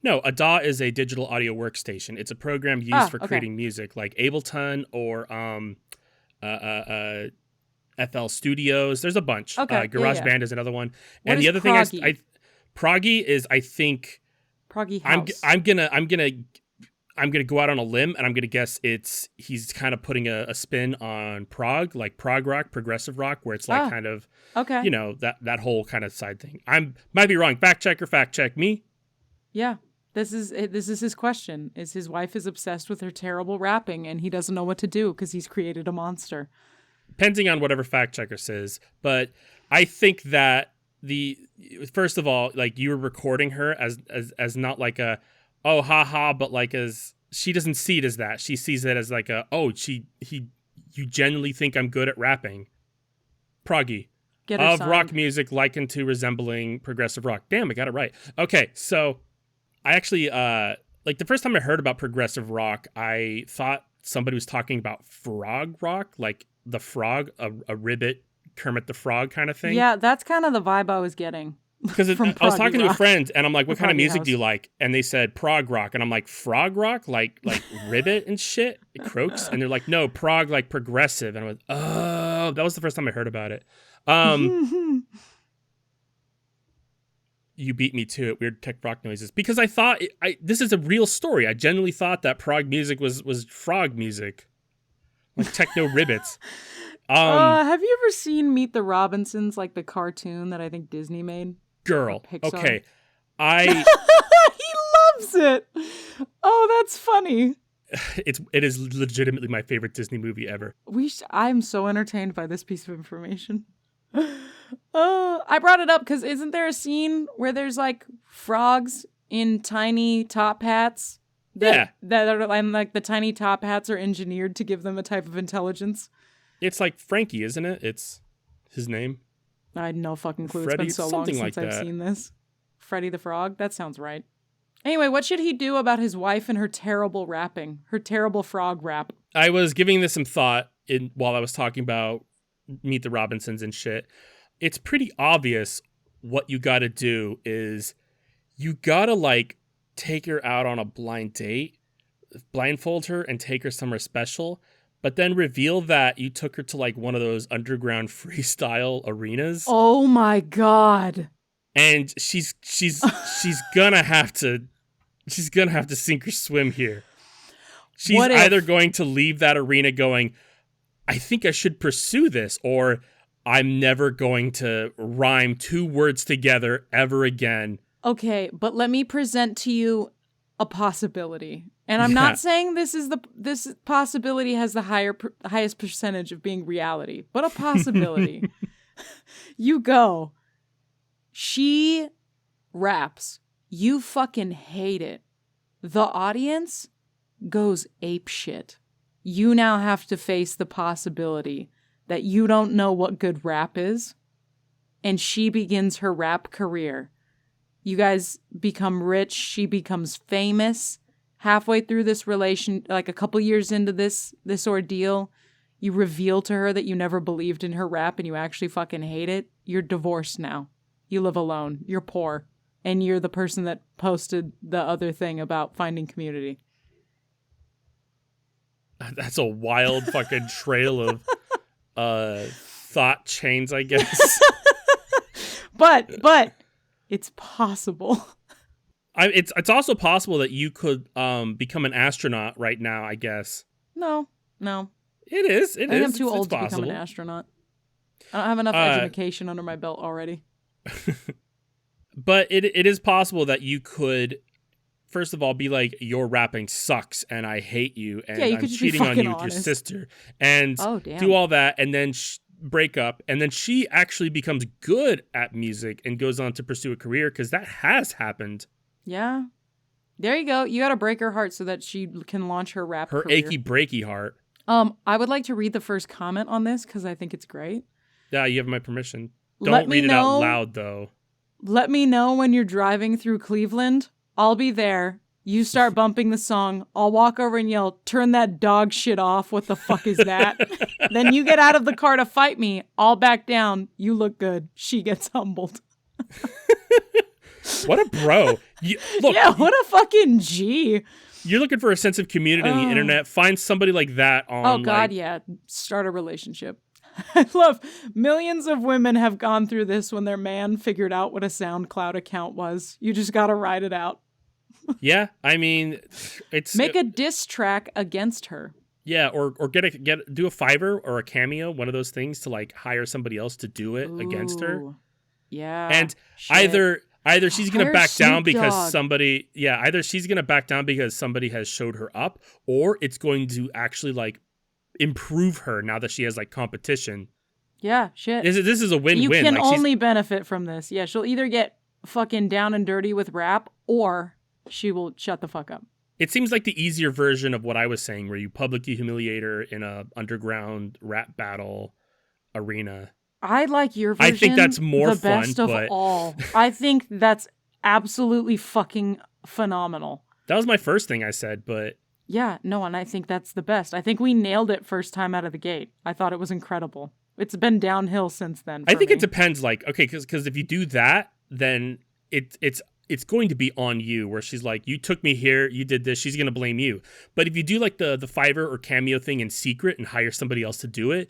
No, a DAW is a digital audio workstation. It's a program used for creating music, like Ableton or FL Studios. There's a bunch. GarageBand is another one. What and the other proggy? thing Proggy is, I think, proggy house. I'm gonna go out on a limb, and I'm gonna guess he's kind of putting a spin on prog, like prog rock, progressive rock, where it's like kind of you know, that whole kind of side thing. Might be wrong. Fact check me. Yeah. This is his question. Is his wife is obsessed with her terrible rapping, and he doesn't know what to do because he's created a monster. Depending on whatever fact checker says, but I think that first of all, like, you were recording her as not like a oh haha, but like as she doesn't see it as that. She sees it as like a you genuinely think I'm good at rapping. Proggy. Of signed. Rock music likened to resembling progressive rock. Damn, I got it right. Okay, so I actually, like, the first time I heard about progressive rock, I thought somebody was talking about frog rock, like the frog, a ribbit, Kermit the Frog kind of thing. Yeah, that's kind of the vibe I was getting. Because I was talking to a friend, and I'm like, what kind of music do you like? And they said prog rock. And I'm like, frog rock? Like ribbit and shit? It croaks? And they're like, no, prog, like progressive. And I went, oh, that was the first time I heard about it. You beat me to it. Weird tech rock noises, because I thought this is a real story. I genuinely thought that prog music was frog music, like techno ribbits. Have you ever seen Meet the Robinsons, like the cartoon that I think Disney made? Girl, okay, he loves it. Oh, that's funny. It is legitimately my favorite Disney movie ever. I'm so entertained by this piece of information. I brought it up because isn't there a scene where there's like frogs in tiny top hats? That are like the tiny top hats are engineered to give them a type of intelligence. It's like Frankie, isn't it? It's his name. I had no fucking clue. Freddy, it's been so long since I've seen this. Freddy the Frog? That sounds right. Anyway, what should he do about his wife and her terrible rapping? Her terrible frog rap? I was giving this some thought while I was talking about Meet the Robinsons and shit. It's pretty obvious what you gotta do is you gotta, like, take her out on a blind date, blindfold her, and take her somewhere special, but then reveal that you took her to, like, one of those underground freestyle arenas. Oh my god. And she's gonna have to sink or swim here. She's either going to leave that arena going, I think I should pursue this, or I'm never going to rhyme 2 words together ever again. Okay, but let me present to you a possibility. And I'm not saying this possibility has the highest percentage of being reality, but a possibility. You go. She raps. You fucking hate it. the audience goes apeshit. You now have to face the possibility that you don't know what good rap is, and she begins her rap career. You guys become rich. She becomes famous. Halfway through this relation, like a couple years into this ordeal, you reveal to her that you never believed in her rap and you actually fucking hate it. You're divorced now. You live alone. You're poor. And you're the person that posted the other thing about finding community. That's a wild fucking trail of thought chains, I guess. But it's possible. It's also possible that you could become an astronaut right now, I guess. No. It is. I think I'm too old to become an astronaut. I don't have enough education under my belt already. But it is possible that you could, first of all, be like, your rapping sucks and I hate you and I'm cheating on you with your sister and do all that and then break up, and then she actually becomes good at music and goes on to pursue a career, because that has happened. Yeah. There you go. You gotta break her heart so that she can launch her rap career. Her achy breaky heart. I would like to read the first comment on this because I think it's great. Yeah, you have my permission. Don't read it out loud, though. Let me know when you're driving through Cleveland. I'll be there. You start bumping the song. I'll walk over and yell, "Turn that dog shit off. What the fuck is that?" Then you get out of the car to fight me. I'll back down. You look good. She gets humbled. What a bro. Look, yeah, what a fucking G. You're looking for a sense of community on the internet. Find somebody like that on. Oh, God, yeah. Start a relationship. I love millions of women have gone through this when their man figured out what a SoundCloud account was. You just got to ride it out. Yeah, I mean, it's make a diss track against her. Yeah, or do a Fiverr or a Cameo, one of those things, to like hire somebody else to do it against her. Yeah, and either she's gonna back down because somebody, either she's gonna back down because somebody has showed her up, or it's going to actually like improve her now that she has like competition. Yeah, shit. This is a win-win. You can only benefit from this. Yeah, she'll either get fucking down and dirty with rap, or she will shut the fuck up. It seems like the easier version of what I was saying, where you publicly humiliate her in a underground rap battle arena. I like your version. I think that's more the fun, best of but all. I think that's absolutely fucking phenomenal. That was my first thing I said, but yeah, no, and I think that's the best. I think we nailed it first time out of the gate. I thought it was incredible. It's been downhill since then. I think it depends. Like, okay, because if you do that, then it's going to be on you, where she's like, you took me here, you did this, she's going to blame you. But if you do like the Fiverr or Cameo thing in secret and hire somebody else to do it,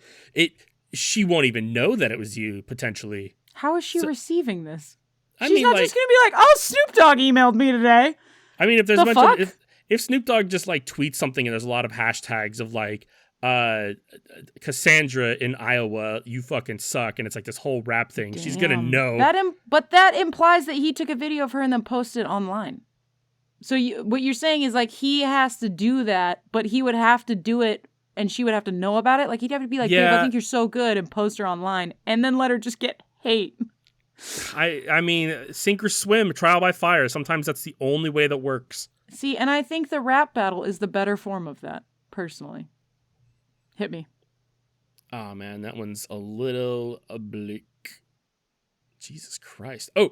she won't even know that it was you, potentially. How is she receiving this? She's not just going to be like, oh, Snoop Dogg emailed me today. I mean, if there's a bunch of, if Snoop Dogg just like tweets something and there's a lot of hashtags of like, Cassandra in Iowa, you fucking suck, and it's like this whole rap thing. Damn. She's gonna know but that implies that he took a video of her and then posted it online. So what you're saying is like he has to do that, but he would have to do it and she would have to know about it. Like he'd have to be like, babe, I think you're so good, and post her online and then let her just get hate. I mean, sink or swim, trial by fire. Sometimes that's the only way that works. See, and I think the rap battle is the better form of that, personally. Hit me. Oh, man, that one's a little oblique. Jesus Christ. Oh,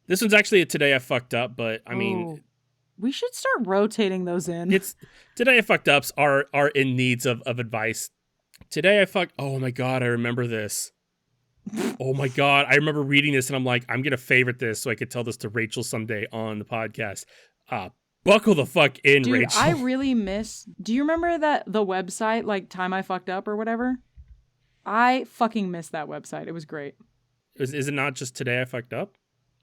this one's actually a Today I Fucked Up, but I mean... We should start rotating those in. It's Today I Fucked Ups are in needs of advice. Today I fucked... Oh, my God, I remember this. Oh, my God, I remember reading this, and I'm like, I'm going to favorite this so I could tell this to Rachel someday on the podcast. Buckle the fuck in, dude, Rachel. I really miss... Do you remember the website, like Time I Fucked Up or whatever? I fucking miss that website. It was great. Is it not just Today I Fucked Up?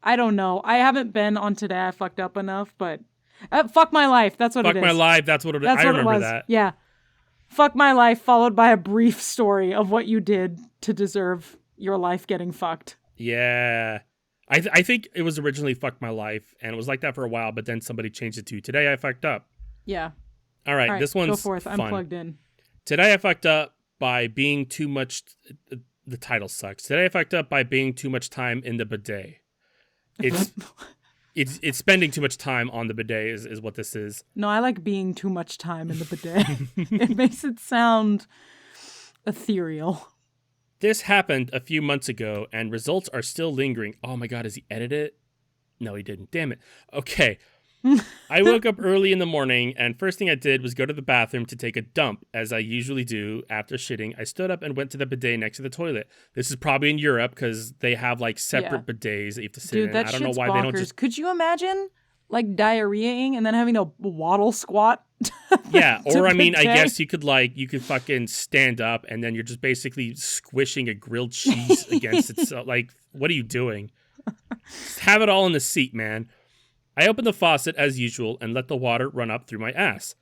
I don't know. I haven't been on Today I Fucked Up enough, but... Fuck My Life. That's what it is. Fuck My Life. That's what it is. I remember that. Yeah. Fuck My Life, followed by a brief story of what you did to deserve your life getting fucked. Yeah. I think it was originally Fuck My Life, and it was like that for a while, but then somebody changed it to Today I Fucked Up. Yeah. All right, this one's go forth. Fun. I'm plugged in. Today I fucked up by being too much... The title sucks. Today I fucked up by being too much time in the bidet. It's It's spending too much time on the bidet is what this is. No, I like being too much time in the bidet. It makes it sound ethereal. This happened a few months ago, and results are still lingering. Oh my god, has he edited it? No, he didn't. Damn it. Okay. I woke up early in the morning, and first thing I did was go to the bathroom to take a dump, as I usually do after shitting. I stood up and went to the bidet next to the toilet. This is probably in Europe, because they have, like, separate bidets that you have to sit Dude, in. that I don't know shit's why bonkers. they don't just... Could you imagine, like, diarrheaing and then having a waddle squat? Yeah, or I mean, I bidet? guess you could fucking stand up, and then you're just basically squishing a grilled cheese against itself. Like, what are you doing? Just have it all in the seat, man. I opened the faucet as usual and let the water run up through my ass.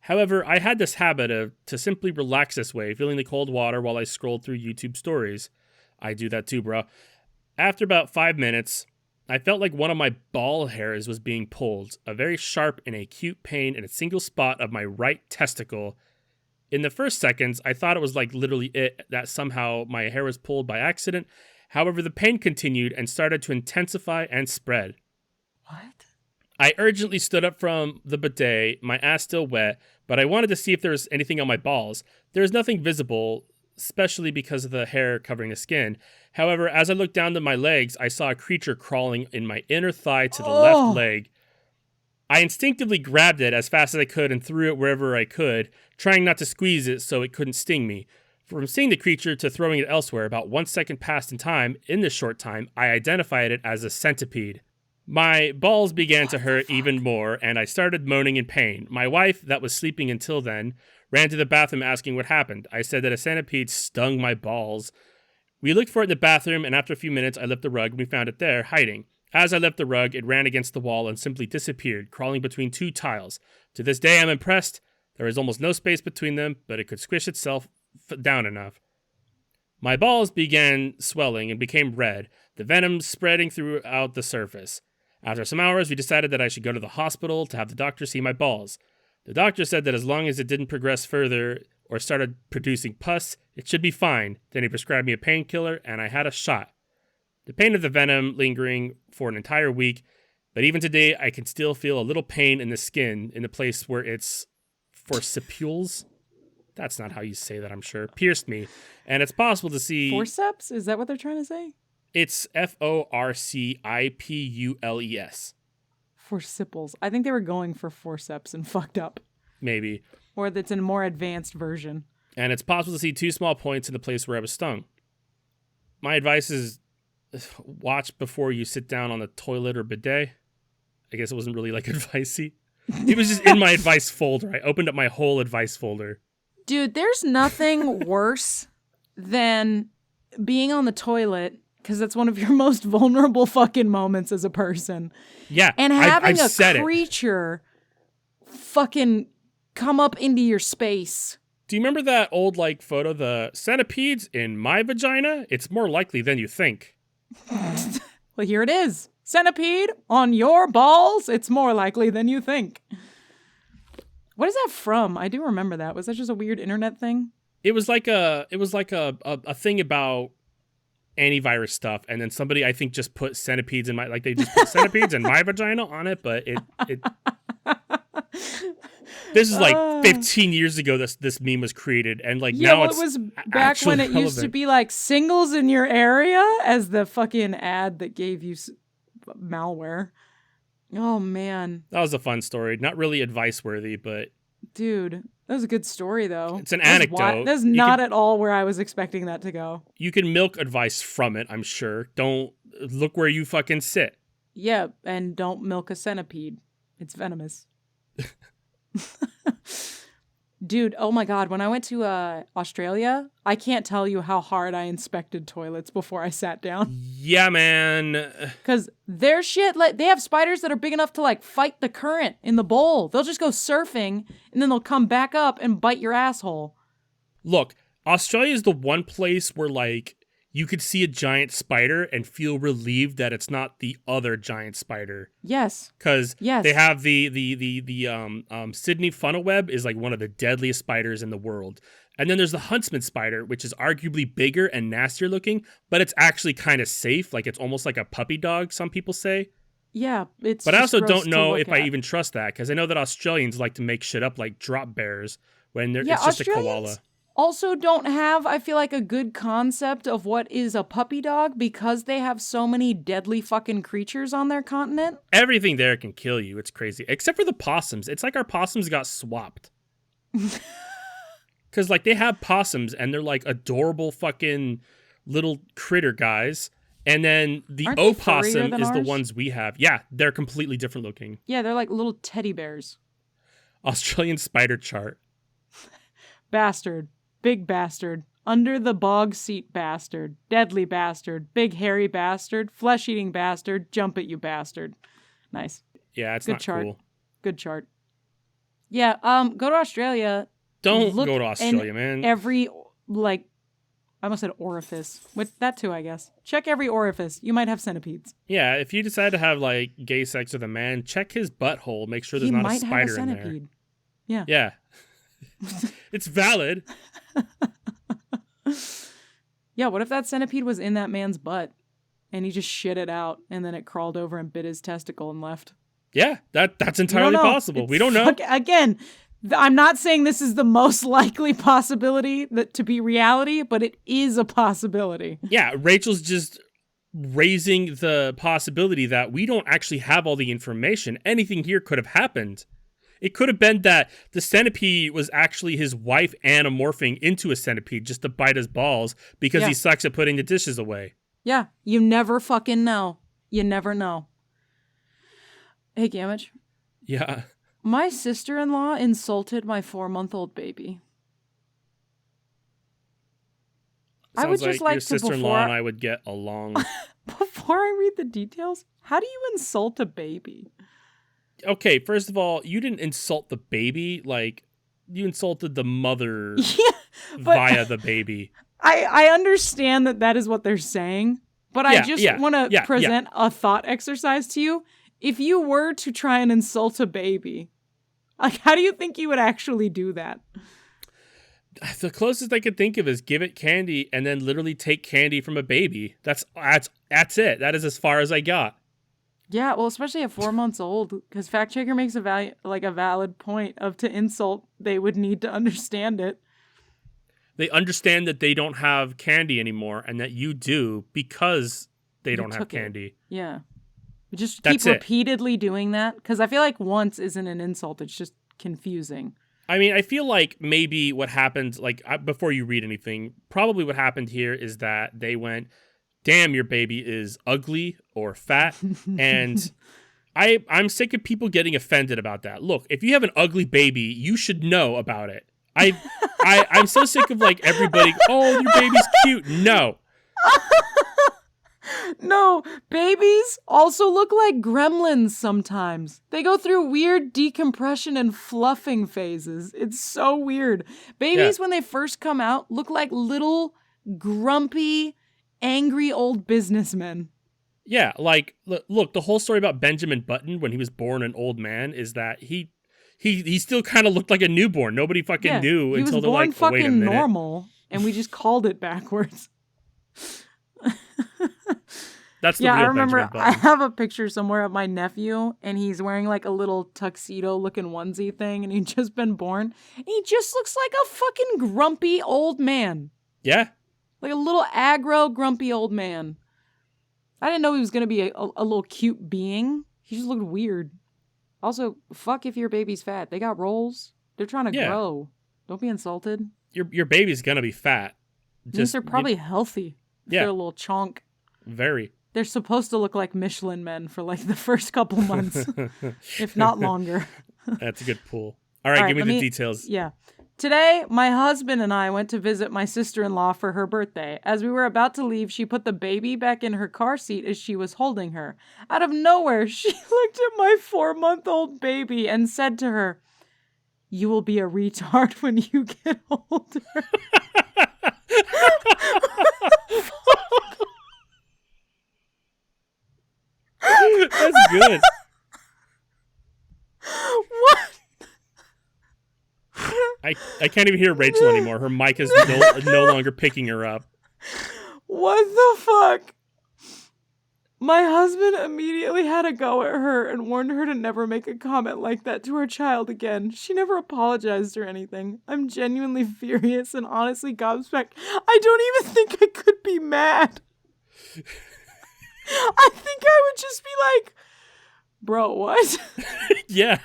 However, I had this habit to simply relax this way, feeling the cold water while I scrolled through YouTube stories. I do that too, bro. After about 5 minutes, I felt like one of my ball hairs was being pulled, a very sharp and acute pain in a single spot of my right testicle. In the first seconds, I thought it was like literally that somehow my hair was pulled by accident. However, the pain continued and started to intensify and spread. What? I urgently stood up from the bidet, my ass still wet, but I wanted to see if there was anything on my balls. There was nothing visible, especially because of the hair covering the skin. However, as I looked down to my legs, I saw a creature crawling in my inner thigh to the left leg. I instinctively grabbed it as fast as I could and threw it wherever I could, trying not to squeeze it so it couldn't sting me. From seeing the creature to throwing it elsewhere, about 1 second passed in time. In this short time, I identified it as a centipede. My balls began to hurt even more, and I started moaning in pain. My wife, that was sleeping until then, ran to the bathroom asking what happened. I said that a centipede stung my balls. We looked for it in the bathroom, and after a few minutes, I lifted the rug, and we found it there, hiding. As I left the rug, it ran against the wall and simply disappeared, crawling between 2 tiles. To this day, I'm impressed. There is almost no space between them, but it could squish itself down enough. My balls began swelling and became red, the venom spreading throughout the surface. After some hours, we decided that I should go to the hospital to have the doctor see my balls. The doctor said that as long as it didn't progress further or started producing pus, it should be fine. Then he prescribed me a painkiller, and I had a shot. The pain of the venom lingering for an entire week, but even today, I can still feel a little pain in the skin in the place where its forcipules, that's not how you say that, I'm sure, pierced me. And it's possible to see... Forceps? Is that what they're trying to say? It's Forcipules. Forciples. I think they were going for forceps and fucked up. Maybe. Or that's a more advanced version. And it's possible to see 2 small points in the place where I was stung. My advice is watch before you sit down on the toilet or bidet. I guess it wasn't really like advice-y. It was just in my advice folder. I opened up my whole advice folder. Dude, there's nothing worse than being on the toilet, because that's one of your most vulnerable fucking moments as a person. Yeah, and having I've a creature fucking come up into your space. Do you remember that old like photo, the centipedes in my vagina? It's more likely than you think. Well, here it is. Centipede on your balls. It's more likely than you think. What is that from? I do remember that. Was that just a weird internet thing? It was like a thing about antivirus stuff, and then somebody I think just put centipedes in my, like they just put centipedes in my vagina on it, but it this is like 15 years ago this meme was created, and like now it's it was back when it used to be like singles in your area as the fucking ad that gave you malware. Oh man, that was a fun story. Not really advice worthy, but dude, that was a good story though. It's an anecdote. That's not at all where I was expecting that to go. You can milk advice from it, I'm sure. Don't look where you fucking sit. Yeah, and don't milk a centipede. It's venomous. Dude, oh my God, when I went to Australia, I can't tell you how hard I inspected toilets before I sat down. Yeah, man. Because their shit, like, they have spiders that are big enough to, like, fight the current in the bowl. They'll just go surfing, and then they'll come back up and bite your asshole. Look, Australia is the one place where, like, you could see a giant spider and feel relieved that it's not the other giant spider. Yes. Because they have the Sydney funnel web is like one of the deadliest spiders in the world. And then there's the huntsman spider, which is arguably bigger and nastier looking, but it's actually kind of safe. Like it's almost like a puppy dog, some people say. Yeah, it's But I just also gross don't to know look if I at. even trust that, because I know that Australians like to make shit up like drop bears when Yeah, it's just a Australians koala. also don't have, I feel like, a good concept of what is a puppy dog because they have so many deadly fucking creatures on their continent. Everything there can kill you. It's crazy. Except for the possums. It's like our possums got swapped. Because, like, they have possums and they're like adorable fucking little critter guys. And then the Aren't they furrier opossum than is the ours? ones we have. Yeah, they're completely different looking. Yeah, they're like little teddy bears. Australian spider chart. Bastard. Big bastard. Under the bog seat bastard. Deadly bastard. Big hairy bastard. Flesh eating bastard. Jump at you bastard. Nice. Yeah, it's Good not chart. cool. Good chart. Yeah, go to Australia. Don't Look go to Australia, in man. every, like, I almost said orifice. With that too, I guess. Check every orifice. You might have centipedes. Yeah, if you decide to have like gay sex with a man, check his butthole. Make sure there's He not a might have a spider in there. centipede. Yeah. Yeah. It's valid. Yeah, what if that centipede was in that man's butt and he just shit it out and then it crawled over and bit his testicle and left? Yeah, that's We entirely don't know. possible. We don't know. Again, I'm not saying this is the most likely possibility that to be reality, but it is a possibility. Yeah, Rachel's just raising the possibility that we don't actually have all the information. Anything here could have happened. It could have been that the centipede was actually his wife anamorphing into a centipede just to bite his balls because he sucks at putting the dishes away. Yeah, you never fucking know. You never know. Hey, Gamage. Yeah. My sister-in-law insulted my 4-month-old baby. Sounds I would just like your to, sister-in-law and I would get along. Before I read the details, how do you insult a baby? Okay, first of all, you didn't insult the baby. Like, you insulted the mother via the baby. I understand that is what they're saying, but I just want to present a thought exercise to you. If you were to try and insult a baby, like, how do you think you would actually do that? The closest I could think of is give it candy and then literally take candy from a baby. That's it. That is as far as I got. Yeah, well, especially at 4 months old, because Fact Checker makes a valid point of to insult, they would need to understand it. They understand that they don't have candy anymore and that you do because they don't have candy. Yeah. Just keep repeatedly doing that, because I feel like once isn't an insult, it's just confusing. I mean, I feel like maybe what happened, like, before you read anything, probably what happened here is that they went, damn, your baby is ugly or fat, and I'm sick of people getting offended about that. Look, if you have an ugly baby, you should know about it. I'm so sick of, like, everybody, oh, your baby's cute. No. No, babies also look like gremlins sometimes. They go through weird decompression and fluffing phases. It's so weird. Babies, when they first come out, look like little, grumpy, angry old businessmen. Yeah, like, look, the whole story about Benjamin Button when he was born an old man is that he still kind of looked like a newborn. Nobody fucking knew until they're like, oh, wait a minute. He was born fucking normal, and we just called it backwards. That's the real I remember Benjamin Button. I have a picture somewhere of my nephew, and he's wearing like a little tuxedo-looking onesie thing, and he'd just been born. And he just looks like a fucking grumpy old man. Yeah. Like a little aggro, grumpy old man. I didn't know he was going to be a little cute being. He just looked weird. Also, fuck if your baby's fat. They got rolls. They're trying to grow. Don't be insulted. Your baby's going to be fat. Means they're probably healthy. They're a little chonk. Very. They're supposed to look like Michelin men for like the first couple months, if not longer. That's a good pull. All right, give me the details. Yeah. Today, my husband and I went to visit my sister-in-law for her birthday. As we were about to leave, she put the baby back in her car seat as she was holding her. Out of nowhere, she looked at my 4-month-old baby and said to her, "You will be a retard when you get older." That's good. What? I can't even hear Rachel anymore. Her mic is no longer picking her up. What the fuck? My husband immediately had a go at her and warned her to never make a comment like that to her child again. She never apologized or anything. I'm genuinely furious and honestly gobsmacked. I don't even think I could be mad. I think I would just be like, bro, what? Yeah.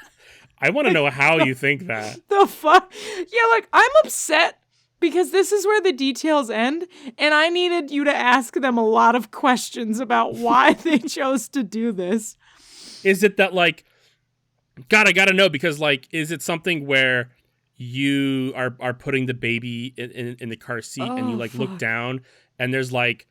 I want to know how you think that. The fuck? Yeah, like, I'm upset because this is where the details end, and I needed you to ask them a lot of questions about why they chose to do this. Is it that, like, God, I gotta know, because, like, is it something where you are putting the baby in the car seat and you, like, look down and there's, like,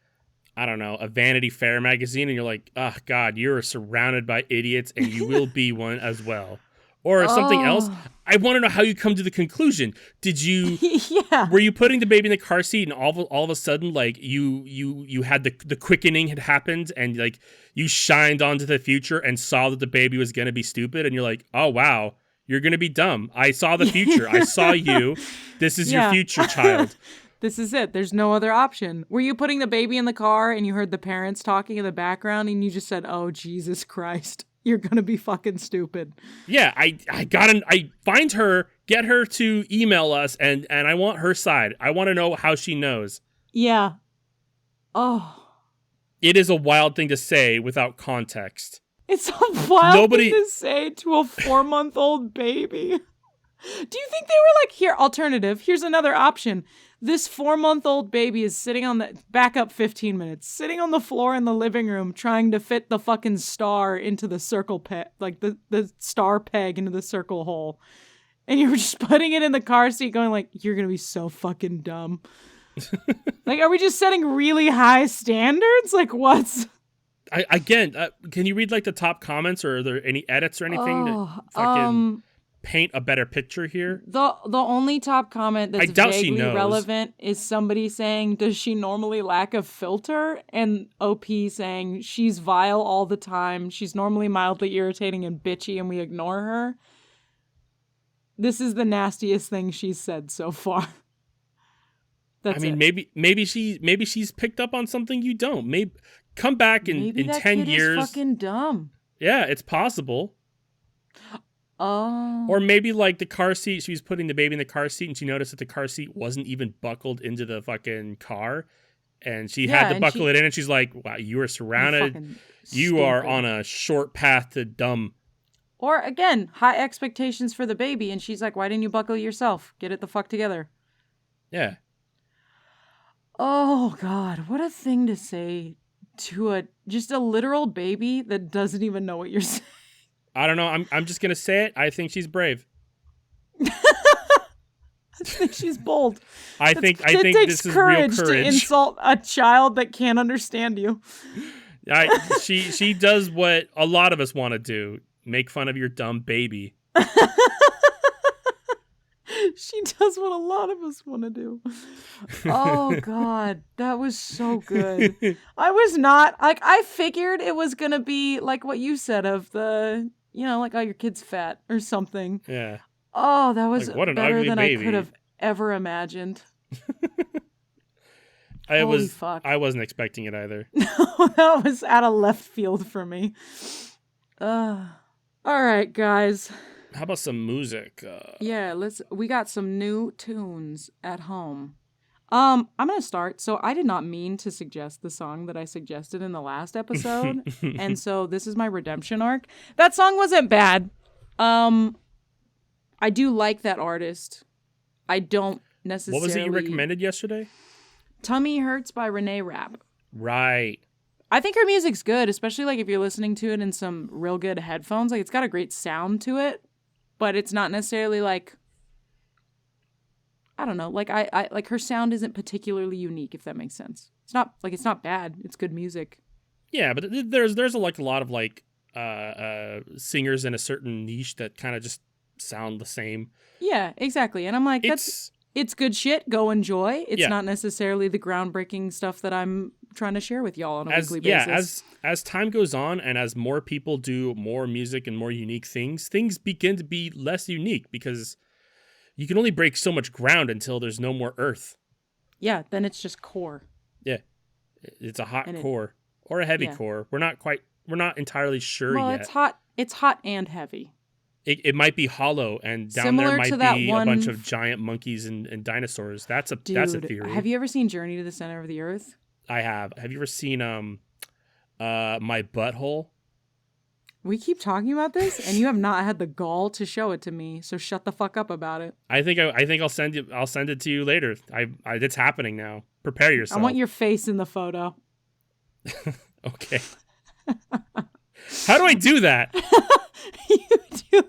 I don't know, a Vanity Fair magazine and you're like, oh, God, you're surrounded by idiots and you will be one as well? Or something else? I want to know how you come to the conclusion. Did you? Yeah. Were you putting the baby in the car seat and all of a sudden, like, you had the quickening had happened and, like, you shined onto the future and saw that the baby was going to be stupid and you're like, oh, wow, you're going to be dumb. I saw the future. I saw you. This is your future, child. This is it. There's no other option. Were you putting the baby in the car and you heard the parents talking in the background and you just said, oh, Jesus Christ, you're going to be fucking stupid. Yeah, I find her, get her to email us, and I want her side. I want to know how she knows. Yeah. Oh. It is a wild thing to say without context. It's a wild thing to say to a 4-month-old baby. Do you think they were like, here, alternative, here's another option. This 4-month-old baby is sitting on the, back up 15 minutes, sitting on the floor in the living room trying to fit the fucking star into the circle peg, like the star peg into the circle hole. And you were just putting it in the car seat going like, you're going to be so fucking dumb. Like, are we just setting really high standards? Like, what's... Again, can you read, like, the top comments, or are there any edits or anything that fucking paint a better picture here? The only top comment that's vaguely relevant is somebody saying, does she normally lack a filter? And OP saying, she's vile all the time. She's normally mildly irritating and bitchy and we ignore her. This is the nastiest thing she's said so far. Maybe she's picked up on something you don't. Maybe come back in 10 years. Is fucking dumb. Yeah, it's possible. Oh. Or maybe, like, the car seat, she was putting the baby in the car seat and she noticed that the car seat wasn't even buckled into the fucking car. And she had to buckle it in and she's like, wow, you are surrounded. You are on a short path to dumb. Or, again, high expectations for the baby. And she's like, why didn't you buckle it yourself? Get it the fuck together. Yeah. Oh, God. What a thing to say to just a literal baby that doesn't even know what you're saying. I don't know. I'm just gonna say it. I think she's brave. I think she's bold. I think this is real courage to insult a child that can't understand you. She does what a lot of us want to do: make fun of your dumb baby. She does what a lot of us want to do. Oh, God. That was so good. I was not... Like, I figured it was going to be like what you said of the... You know, like, oh, your kid's fat or something. Yeah. Oh, that was like, what an better ugly than baby. I could have ever imagined. Fuck. I wasn't expecting it either. No, that was out of left field for me. All right, guys. How about some music? Yeah, we got some new tunes at home. I'm going to start. So I did not mean to suggest the song that I suggested in the last episode. And so this is my redemption arc. That song wasn't bad. I do like that artist. I don't necessarily... What was it you recommended yesterday? Tummy Hurts by Renee Rapp. Right. I think her music's good, especially like if you're listening to it in some real good headphones. Like, it's got a great sound to it, but it's not necessarily like... I don't know, like I like her sound isn't particularly unique, if that makes sense. It's not bad. It's good music. Yeah, but there's a lot of like singers in a certain niche that kind of just sound the same. Yeah, exactly. And I'm like, it's good shit. Go enjoy. It's not necessarily the groundbreaking stuff that I'm trying to share with y'all on a weekly basis. Yeah, as time goes on and as more people do more music and more unique things begin to be less unique because you can only break so much ground until there's no more earth. Yeah, then it's just core. Yeah. It's a hot core. or a Yeah. heavycore. We're not entirely sure Well, yet. it's hot and heavy. It might be hollow, and down there Similar to might that be a bunch one of giant monkeys and dinosaurs. That's a dude. theory. Have you ever seen Journey to the Center of the Earth? I have. Have you ever seen My Butthole? We keep talking about this, and you have not had the gall to show it to me. So shut the fuck up about it. I think I'll send it to you later. It's happening now. Prepare yourself. I want your face in the photo. Okay. How do I do that? You do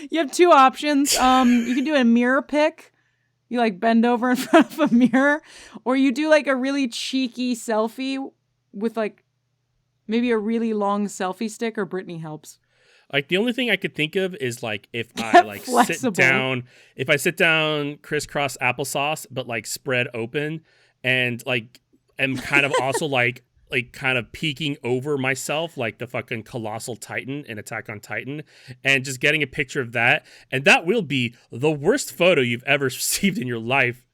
you have two options. You can do a mirror pick. You like bend over in front of a mirror, or you do like a really cheeky selfie with like maybe a really long selfie stick, or Brittany helps. Like the only thing I could think of is like if I like flexible. sit down crisscross applesauce, but like spread open, and like am kind of also like kind of peeking over myself like the fucking colossal titan in Attack on Titan, and just getting a picture of that, and that will be the worst photo you've ever received in your life.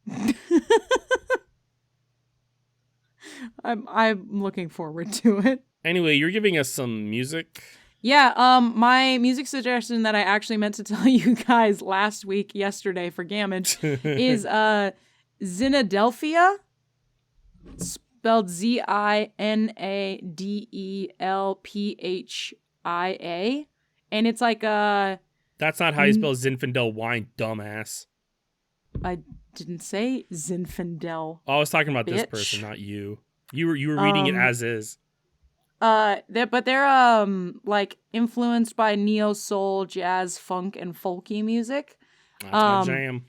I'm looking forward to it. Anyway, you're giving us some music. Yeah, my music suggestion that I actually meant to tell you guys yesterday for Gamage is Zinadelphia, spelled Zinadelphia, and it's like a... That's not how you spell Zinfandel wine, dumbass. I didn't say Zinfandel. Oh, I was talking about this bitch. person, not you. You were reading it as is. They're like influenced by neo soul, jazz, funk, and folky music. That's my jam.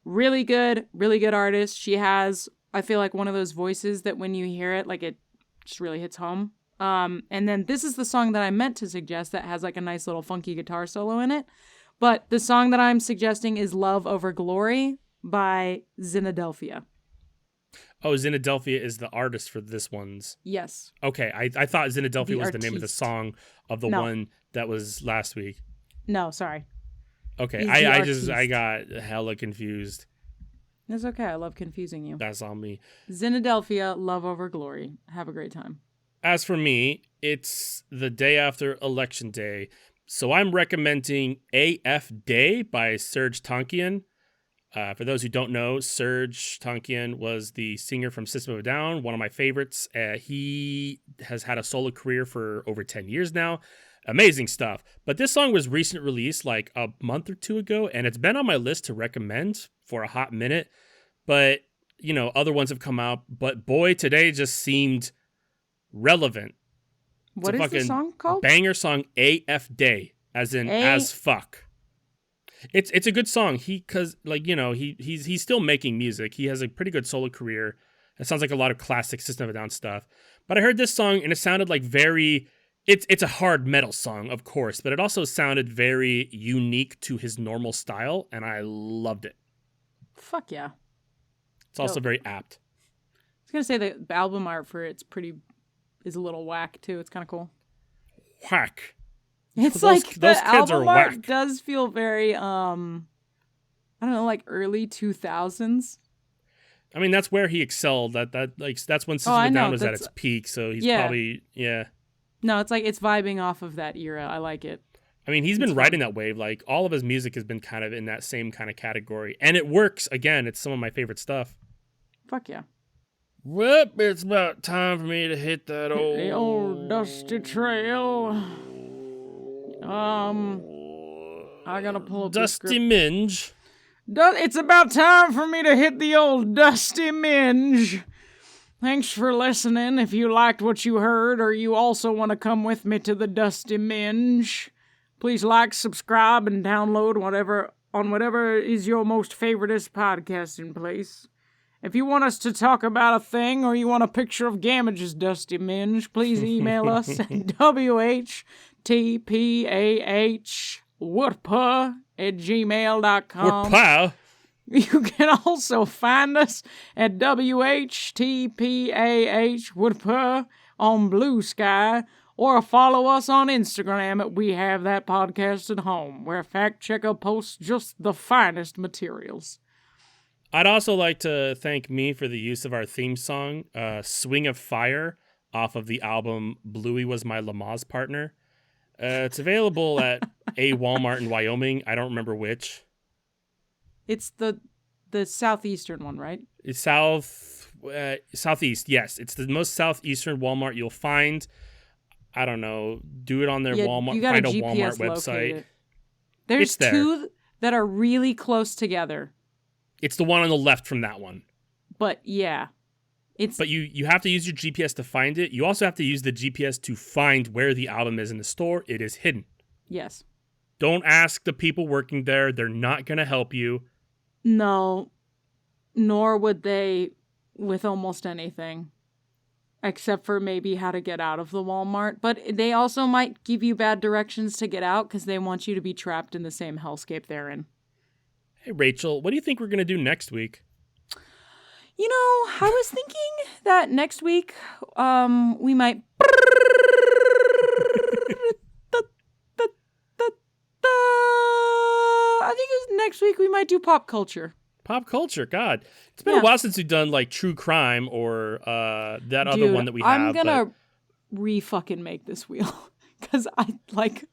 Really good artist. She has, I feel like, one of those voices that when you hear it, like it just really hits home. And then this is the song that I meant to suggest that has like a nice little funky guitar solo in it. But the song that I'm suggesting is Love Over Glory by Zinadelphia. Oh, Zinadelphia is the artist for this one's. Yes. Okay, I thought Zinadelphia was the name of the artiste. song of the one that was last week. No, sorry. Okay, I got hella confused. It's okay. I love confusing you. That's on me. Zinadelphia, Love Over Glory. Have a great time. As for me, it's the day after Election Day, so I'm recommending AF Day by Serj Tankian. For those who don't know, Serj Tankian was the singer from System of a Down, one of my favorites. He has had a solo career for over 10 years now. Amazing stuff. But this song was recently released like a month or two ago, and it's been on my list to recommend for a hot minute. But, you know, other ones have come out. But boy, today just seemed relevant. What is the song called? Banger song AF Day, as in as fuck. It's a good song. He's still making music. He has a pretty good solo career. It sounds like a lot of classic System of a Down stuff. But I heard this song and it sounded like it's a hard metal song, of course, but it also sounded very unique to his normal style, and I loved it. Fuck yeah. It's also very apt. I was gonna say the album art for it's is a little whack too. It's kind of cool. Whack. It's those the album art does feel very, I don't know, like early 2000s. I mean, that's where he excelled. That's when System of a Down was at its peak. So he's probably. No, it's like it's vibing off of that era. I like it. I mean, he's been riding that wave. Like all of his music has been kind of in that same kind of category, and it works. Again, it's some of my favorite stuff. Fuck yeah. Well, it's about time for me to hit that the old dusty trail. I gotta pull up Dusty Minge. It's about time for me to hit the old Dusty Minge. Thanks for listening. If you liked what you heard, or you also want to come with me to the Dusty Minge, please like, subscribe, and download whatever is your most favoritist podcasting place. If you want us to talk about a thing, or you want a picture of Gamage's Dusty Minge, please email us at whtpahwoodpa@gmail.com. Woodpa. You can also find us at whtpahwoodpa on Blue Sky, or follow us on Instagram at We Have That Podcast at Home, where Fact Checker posts just the finest materials. I'd also like to thank me for the use of our theme song, Swing of Fire, off of the album Bluey Was My Lamaze Partner. It's available at a Walmart in Wyoming. I don't remember which. It's the southeastern one, right? It's southeast, yes. It's the most southeastern Walmart you'll find. I don't know. Do it on their Walmart. You got find a GPS Walmart website. There's two that are really close together. It's the one on the left from that one. But yeah. But you have to use your GPS to find it. You also have to use the GPS to find where the album is in the store. It is hidden. Yes. Don't ask the people working there. They're not going to help you. No. Nor would they with almost anything. Except for maybe how to get out of the Walmart. But they also might give you bad directions to get out because they want you to be trapped in the same hellscape they're in. Hey, Rachel, what do you think we're going to do next week? You know, I was thinking that next week we might... I think next week we might do pop culture. Pop culture, God. It's been a while since we've done, like, true crime or that other one that we have. I'm going to re-fucking make this wheel. Because I, like,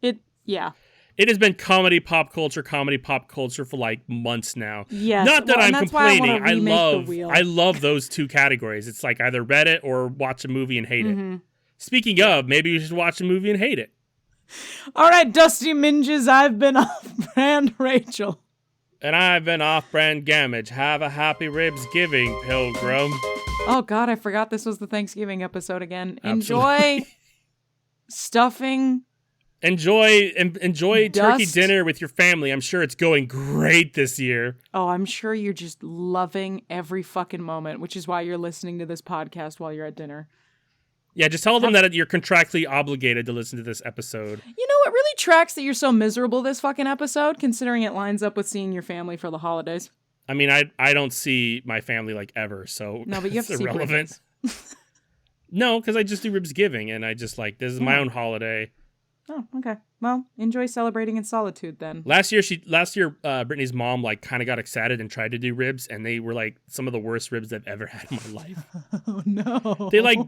it, yeah. It has been comedy, pop culture for, like, months now. Yes. Not that I'm complaining. I love those two categories. It's like either read it or watch a movie and hate it. Speaking of, maybe you should watch a movie and hate it. All right, Dusty Minges, I've been off-brand Rachel. And I've been off-brand Gamage. Have a happy Ribsgiving, Pilgrim. Oh, God, I forgot this was the Thanksgiving episode again. Absolutely. Enjoy stuffing. Enjoy turkey Dust. dinner with your family. I'm sure it's going great this year. Oh, I'm sure you're just loving every fucking moment, which is why you're listening to this podcast while you're at dinner. Yeah, just tell them that you're contractually obligated to listen to this episode. You know, it really tracks that you're so miserable this fucking episode, considering it lines up with seeing your family for the holidays. I mean, I don't see my family, like, ever, so no, but you have to irrelevant. No, because I just do Ribsgiving, and I just, like, this is my own holiday. Oh, okay. Well, enjoy celebrating in solitude then. Last year, Brittany's mom, like, kind of got excited and tried to do ribs, and they were, like, some of the worst ribs I've ever had in my life. Oh no! They like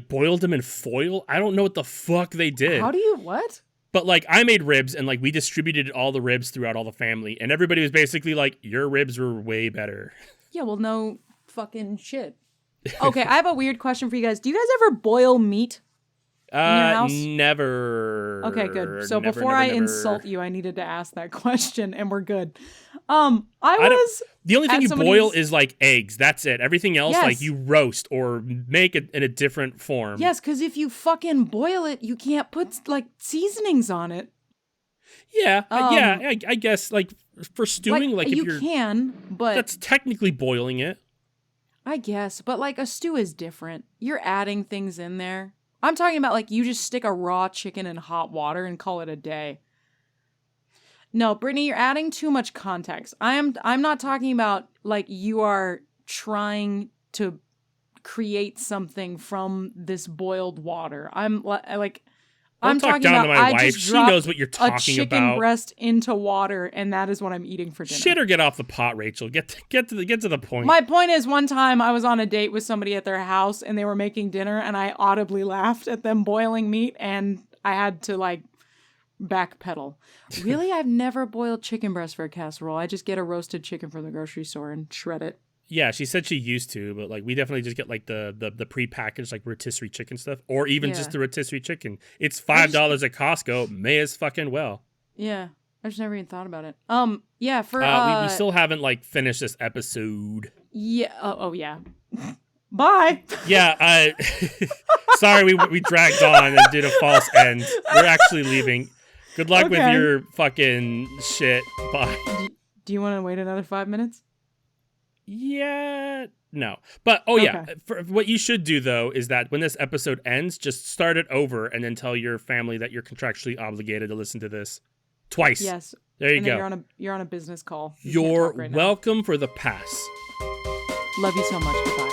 boiled them in foil. I don't know what the fuck they did. How do you what? But, like, I made ribs, and, like, we distributed all the ribs throughout all the family, and everybody was basically like, "Your ribs were way better." Yeah, well, no fucking shit. Okay, I have a weird question for you guys. Do you guys ever boil meat? In your house? Never. Okay, good. So never, before never. insult you, I needed to ask that question, and we're good. The only thing you boil is, like, eggs. That's it. Everything else, like, you roast or make it in a different form. Yes, because if you fucking boil it, you can't put, like, seasonings on it. Yeah, I guess, like, for stewing, like, if you can, but that's technically boiling it. I guess, but, like, a stew is different. You're adding things in there. I'm talking about, like, you just stick a raw chicken in hot water and call it a day. No, Brittany, you're adding too much context. I'm not talking about, like, you are trying to create something from this boiled water. I'm talking about my wife. She knows what you're talking a chicken about. Breast into water, and that is what I'm eating for dinner. Shit or get off the pot, Rachel. Get to the point. My point is, one time I was on a date with somebody at their house, and they were making dinner, and I audibly laughed at them boiling meat, and I had to, like, backpedal. Really, I've never boiled chicken breast for a casserole. I just get a roasted chicken from the grocery store and shred it. Yeah, she said she used to, but, like, we definitely just get, like, the prepackaged, like, rotisserie chicken stuff, or even just the rotisserie chicken. It's $5 at Costco. May as fucking well. Yeah, I just never even thought about it. Yeah, for we still haven't, like, finished this episode. Yeah. Oh yeah. Bye. Yeah. Sorry, we dragged on and did a false end. We're actually leaving. Good luck with your fucking shit. Bye. Do you want to wait another 5 minutes? Yeah, no. But, yeah, what you should do, though, is that when this episode ends, just start it over and then tell your family that you're contractually obligated to listen to this twice. Yes. There you go. You're on a business call. You're welcome for the pass. Love you so much. Goodbye.